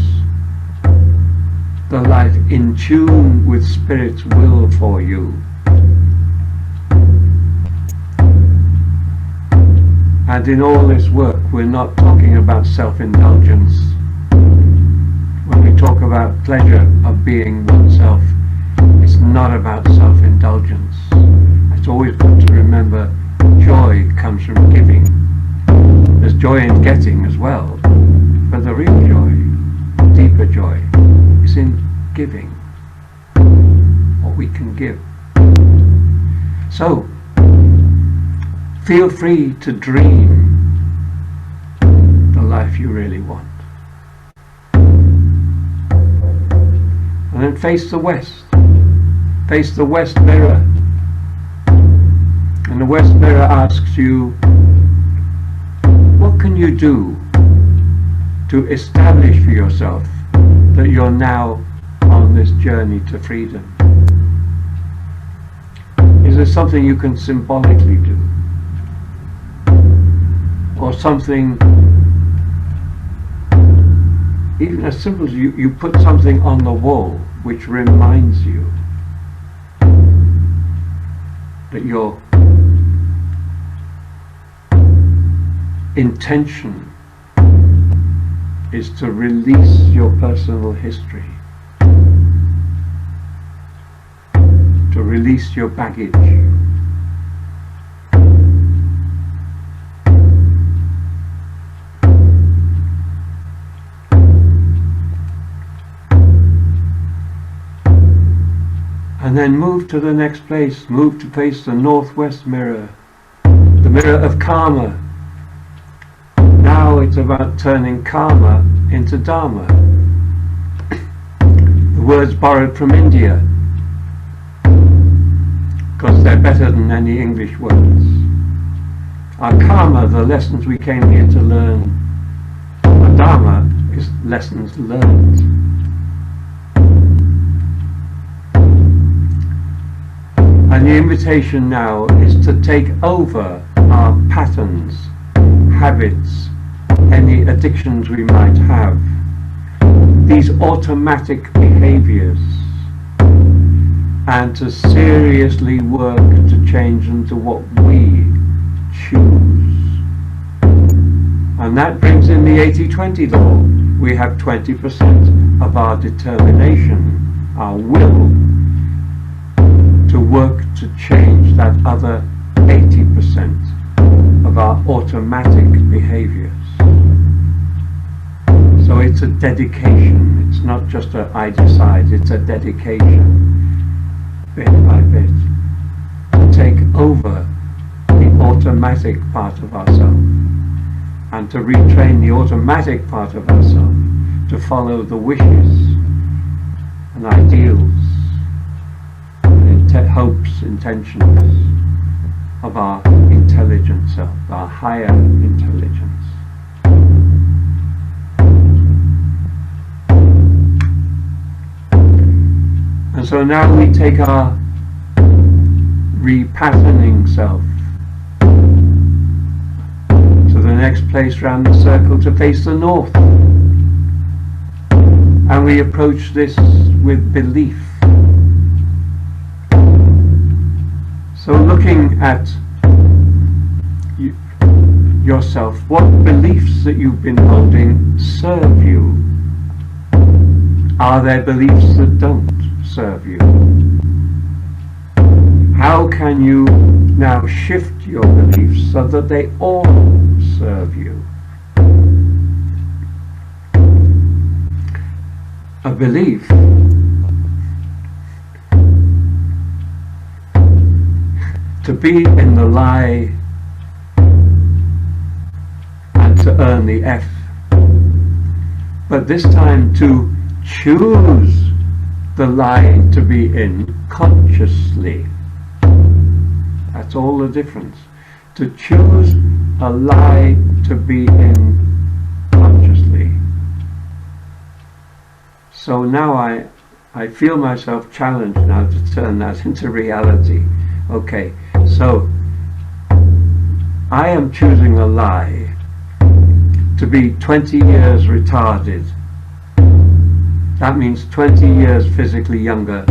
the life in tune with Spirit's will for you. And in all this work, we're not talking about self-indulgence. When we talk about pleasure of being oneself, it's not about self-indulgence. It's always good to remember joy comes from giving. There's joy in getting as well, but the real joy, deeper joy, is in giving what we can give. So, feel free to dream the life you really want. And then face the west. Face the west mirror. And the west mirror asks you, what can you do to establish for yourself that you're now on this journey to freedom? Is there something you can symbolically do? Or something even as simple as you put something on the wall which reminds you that your intention is to release your personal history, to release your baggage. And then move to the next place, move to face the northwest mirror, the mirror of karma. Now it's about turning karma into dharma. The words borrowed from India, because they're better than any English words. Our karma, the lessons we came here to learn. Our dharma is lessons learned. And the invitation now is to take over our patterns, habits, any addictions we might have, these automatic behaviors, and to seriously work to change them to what we choose. And that brings in the 80-20 law. We have 20% of our determination, our will, to work to change that other 80% of our automatic behaviors. So it's a dedication. It's not just a I decide, it's a dedication, bit by bit, to take over the automatic part of ourselves and to retrain the automatic part of ourselves to follow the wishes and ideals, hopes, intentions of our intelligent self, our higher intelligence. And so now we take our repatterning self to the next place round the circle to face the north. And we approach this with belief. So looking at yourself, what beliefs that you've been holding serve you? Are there beliefs that don't serve you? How can you now shift your beliefs so that they all serve you? A belief to be in the lie and to earn the F, but this time to choose the lie to be in consciously. That's all the difference. To choose a lie to be in consciously. So now I feel myself challenged now to turn that into reality. Okay, so I am choosing a lie to be 20 years retarded. That means 20 years physically younger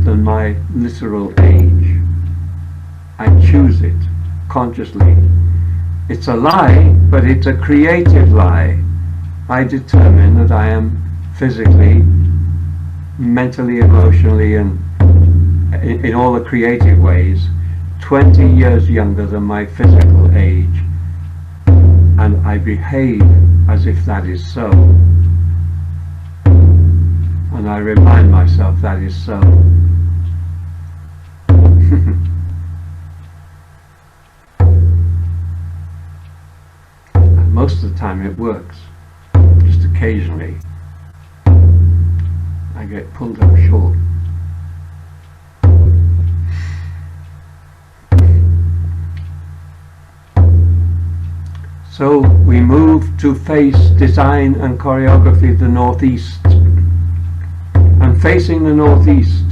than my literal age. I choose it consciously. It's a lie, but it's a creative lie. I determine that I am physically, mentally, emotionally, and in all the creative ways, 20 years younger than my physical age, and I behave as if that is so. And I remind myself that is so. And most of the time it works. Just occasionally I get pulled up short. So we move to face design and choreography the Northeast. And facing the Northeast,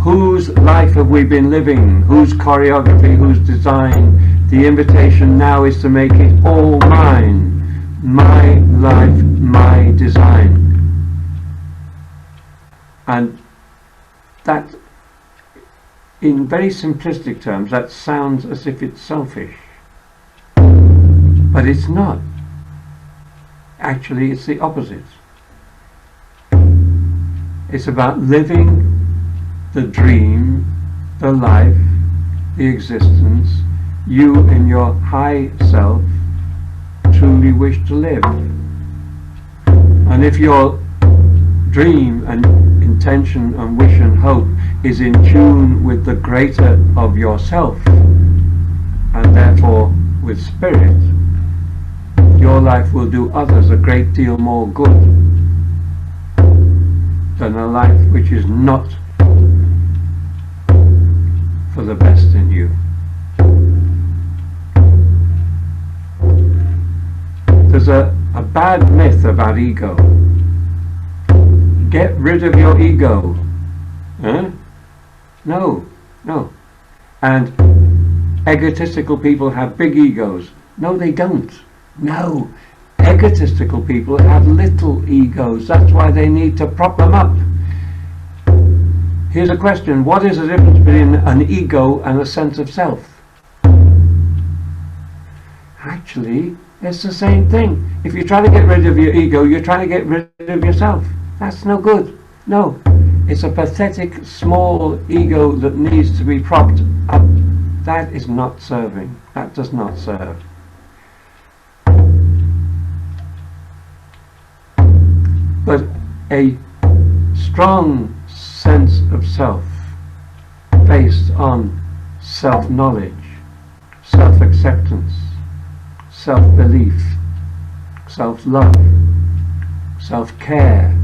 whose life have we been living? Whose choreography, whose design? The invitation now is to make it all mine. My life, my design. And that, in very simplistic terms, that sounds as if it's selfish. But it's not. Actually, it's the opposite. It's about living the dream, the life, the existence you in your high self truly wish to live. And if your dream and intention and wish and hope is in tune with the greater of yourself, and therefore with spirit, your life will do others a great deal more good than a life which is not for the best in you. There's a bad myth about ego. Get rid of your ego. Huh? No. And egotistical people have big egos. No, they don't. No. Egotistical people have little egos. That's why they need to prop them up. Here's a question. What is the difference between an ego and a sense of self? Actually, it's the same thing. If you try to get rid of your ego, you're trying to get rid of yourself. That's no good. No. It's a pathetic, small ego that needs to be propped up. That is not serving. That does not serve. But a strong sense of self based on self-knowledge, self-acceptance, self-belief, self-love, self-care,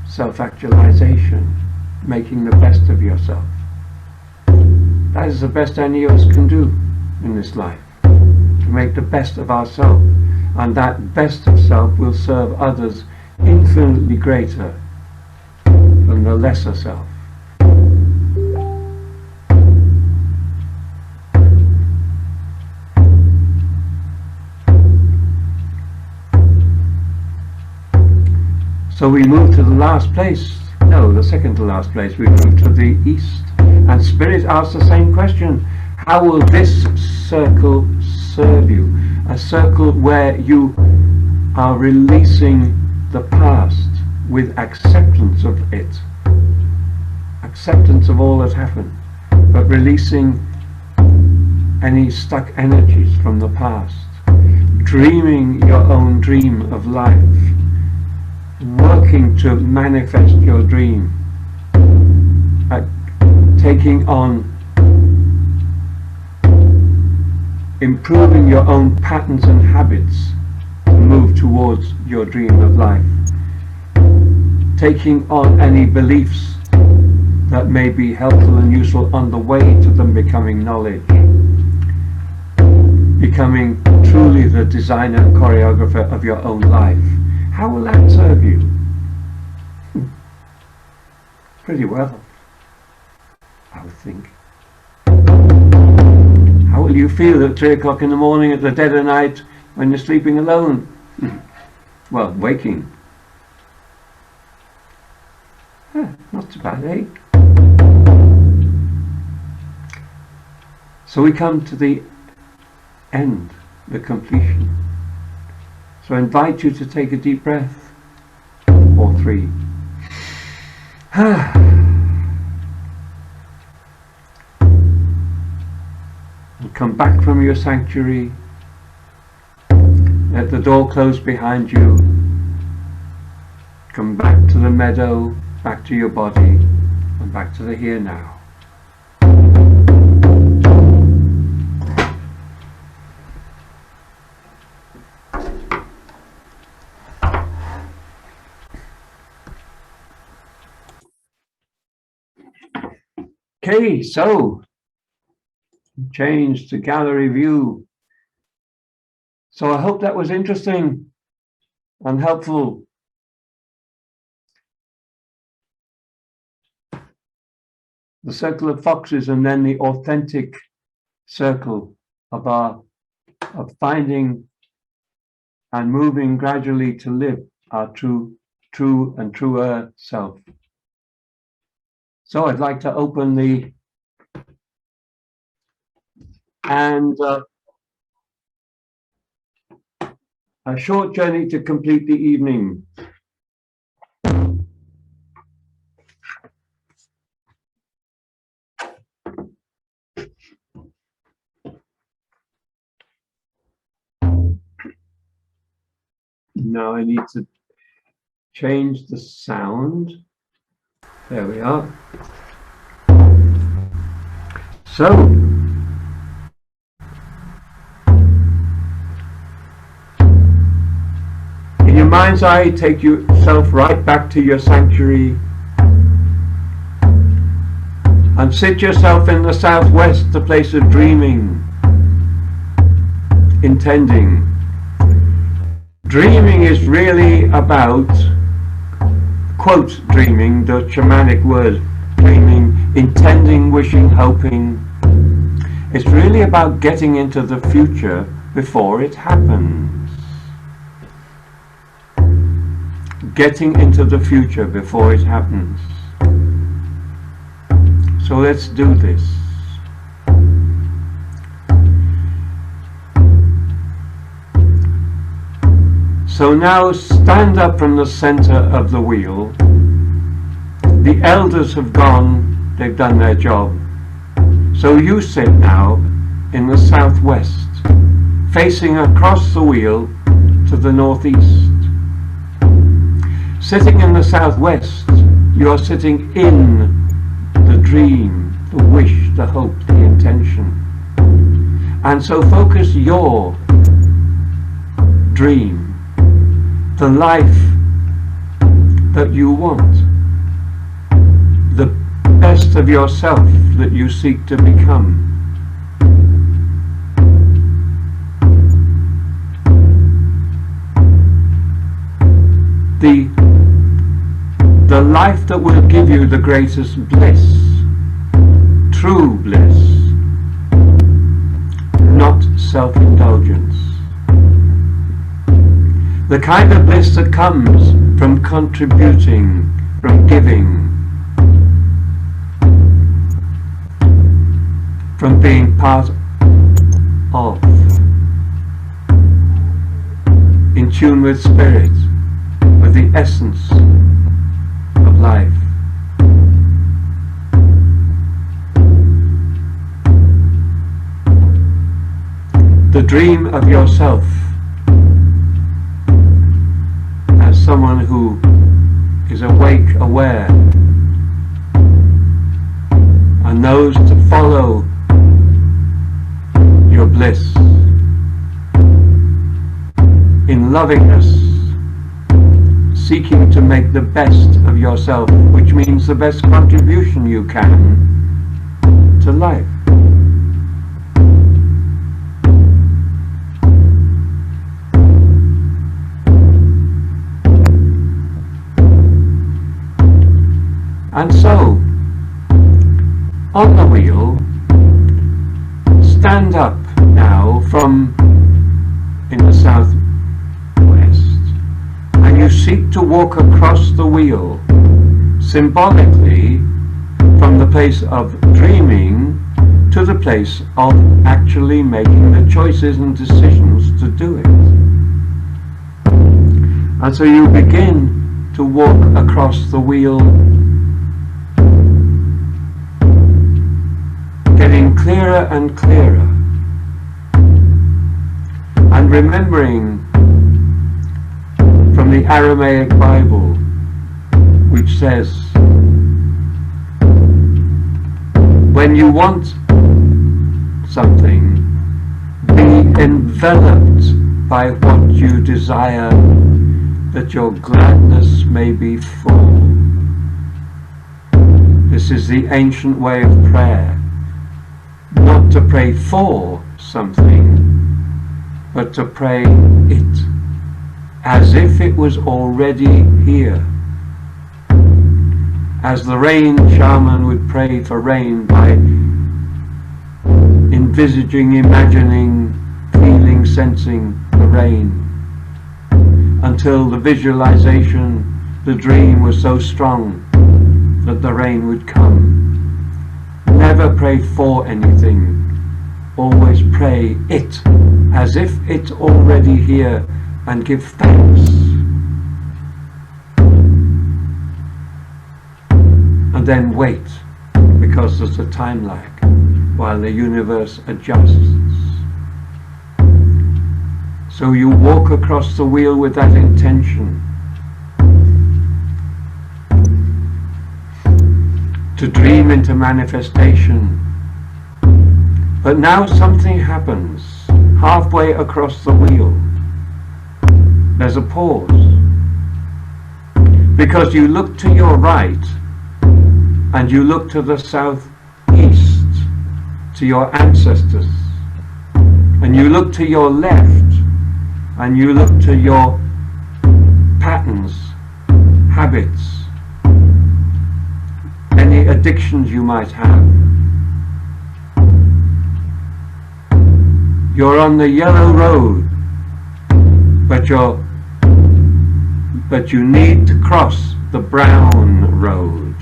self-actualization, making the best of yourself. That is the best any of us can do in this life, to make the best of ourselves, and that best of self will serve others infinitely greater than the lesser self. So we move to the last place, no, the second to last place, we move to the east. And Spirit asks the same question. How will this circle serve you? A circle where you are releasing the past with acceptance of it. Acceptance of all that happened, but releasing any stuck energies from the past. Dreaming your own dream of life. Working to manifest your dream, taking on, improving your own patterns and habits to move towards your dream of life, taking on any beliefs that may be helpful and useful on the way to them becoming knowledge, becoming truly the designer and choreographer of your own life. How will that serve you? Pretty well, I would think. How will you feel at 3 o'clock in the morning at the dead of night when you're sleeping alone? Well, waking. Not too bad, eh? So we come to the end, the completion. So I invite you to take a deep breath, or 3. And come back from your sanctuary. Let the door close behind you. Come back to the meadow, back to your body, and back to the here now. Okay, so change to gallery view. So I hope that was interesting and helpful. The circle of foxes, and then the authentic circle of finding and moving gradually to live our true and truer self. So I'd like to open a short journey to complete the evening. Now I need to change the sound. There we are. So, in your mind's eye, take yourself right back to your sanctuary and sit yourself in the southwest, the place of dreaming, intending. Dreaming is really about, quote dreaming, the shamanic word dreaming, intending, wishing, hoping. It's really about getting into the future before it happens. Getting into the future before it happens. So let's do this. So now stand up from the center of the wheel. The elders have gone, they've done their job. So you sit now in the southwest, facing across the wheel to the northeast. Sitting in the southwest, you are sitting in the dream, the wish, the hope, the intention. And so focus your dream, the life that you want, the best of yourself that you seek to become. The life that will give you the greatest bliss, true bliss, not self-indulgence. The kind of bliss that comes from contributing, from giving, from being part of, in tune with spirit, with the essence of life. The dream of yourself as someone who is awake, aware, and knows to follow your bliss in lovingness, seeking to make the best of yourself, which means the best contribution you can to life. And so, on the wheel, stand up now from in the southwest, and you seek to walk across the wheel, symbolically, from the place of dreaming to the place of actually making the choices and decisions to do it. And so you begin to walk across the wheel, getting clearer and clearer, and remembering from the Aramaic Bible, which says, when you want something, be enveloped by what you desire, that your gladness may be full. This is the ancient way of prayer, not to pray for something, but to pray it, as if it was already here. As the rain shaman would pray for rain by envisaging, imagining, feeling, sensing the rain, until the visualization, the dream was so strong that the rain would come. Never pray for anything, always pray it, as if it's already here, and give thanks. And then wait, because there's a time lag while the universe adjusts. So you walk across the wheel with that intention, to dream into manifestation. But now something happens halfway across the wheel. There's a pause, because you look to your right and you look to the southeast, to your ancestors, and you look to your left and you look to your patterns, habits, any addictions you might have. You're on the yellow road, but you need to cross the brown road.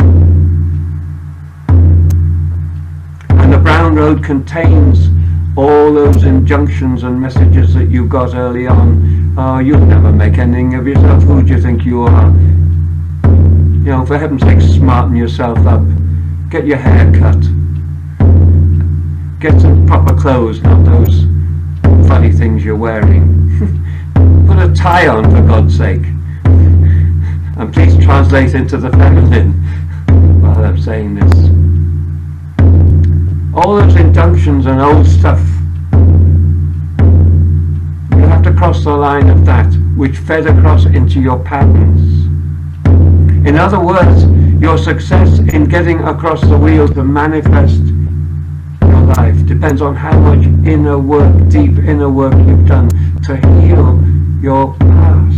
And the brown road contains all those injunctions and messages that you got early on. Oh, you'll never make anything of yourself. Who do you think you are? You know, for heaven's sake, smarten yourself up. Get your hair cut. Get some proper clothes, not those funny things you're wearing. Put a tie on, for God's sake. And please translate into the feminine while I'm saying this. All those injunctions and old stuff, you have to cross the line of that which fed across into your patterns. In other words, your success in getting across the wheel to manifest your life depends on how much inner work, deep inner work you've done to heal your past.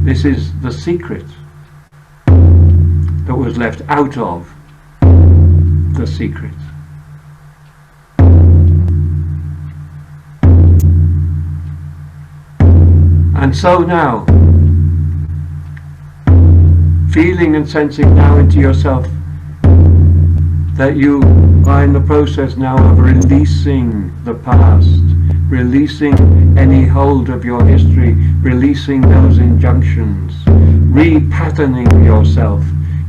This is the secret that was left out of the secret. And so now, feeling and sensing now into yourself that you are in the process now of releasing the past, releasing any hold of your history, releasing those injunctions, repatterning yourself.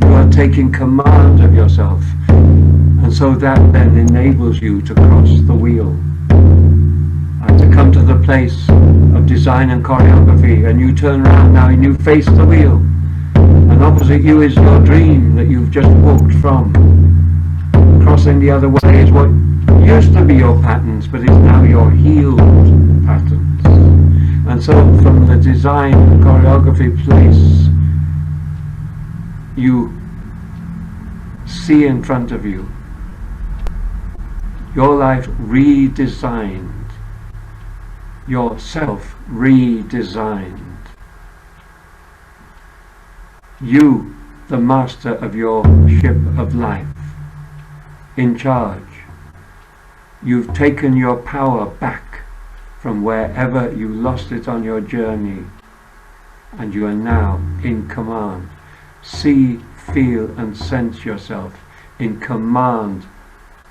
You are taking command of yourself, and so that then enables you to cross the wheel and to come to the place of design and choreography. And you turn around now and you face the wheel, and opposite you is your dream that you've just walked from. Crossing the other way is what used to be your patterns, but is now your healed patterns. And so from the design and choreography place, you see in front of you your life redesigned, yourself redesigned. You, the master of your ship of life. in charge. You've taken your power back from wherever you lost it on your journey, and you are now in command. See, feel and sense yourself in command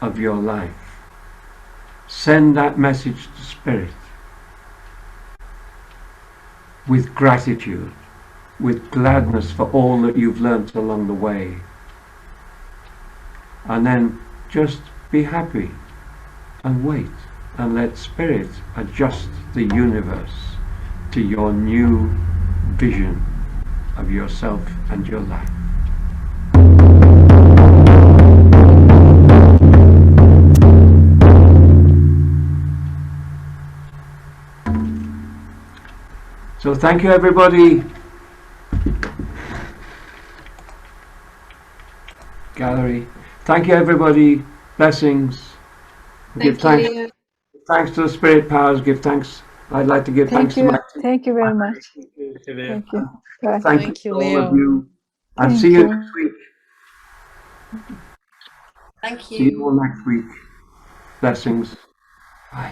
of your life. Send that message to Spirit with gratitude, with gladness for all that you've learnt along the way. And then just be happy and wait and let Spirit adjust the universe to your new vision of yourself and your life. So thank you, everybody. Gallery. Thank you, everybody. Blessings. Give thanks. you. Thanks to the Spirit powers. Give thanks. I'd like to give thanks to my team. Thank you very much. Thank Thank you. Bye. Thank you Thank you, to all of Leo. you. And Thank see you you. next week. Thank See you all next week. Blessings. Bye.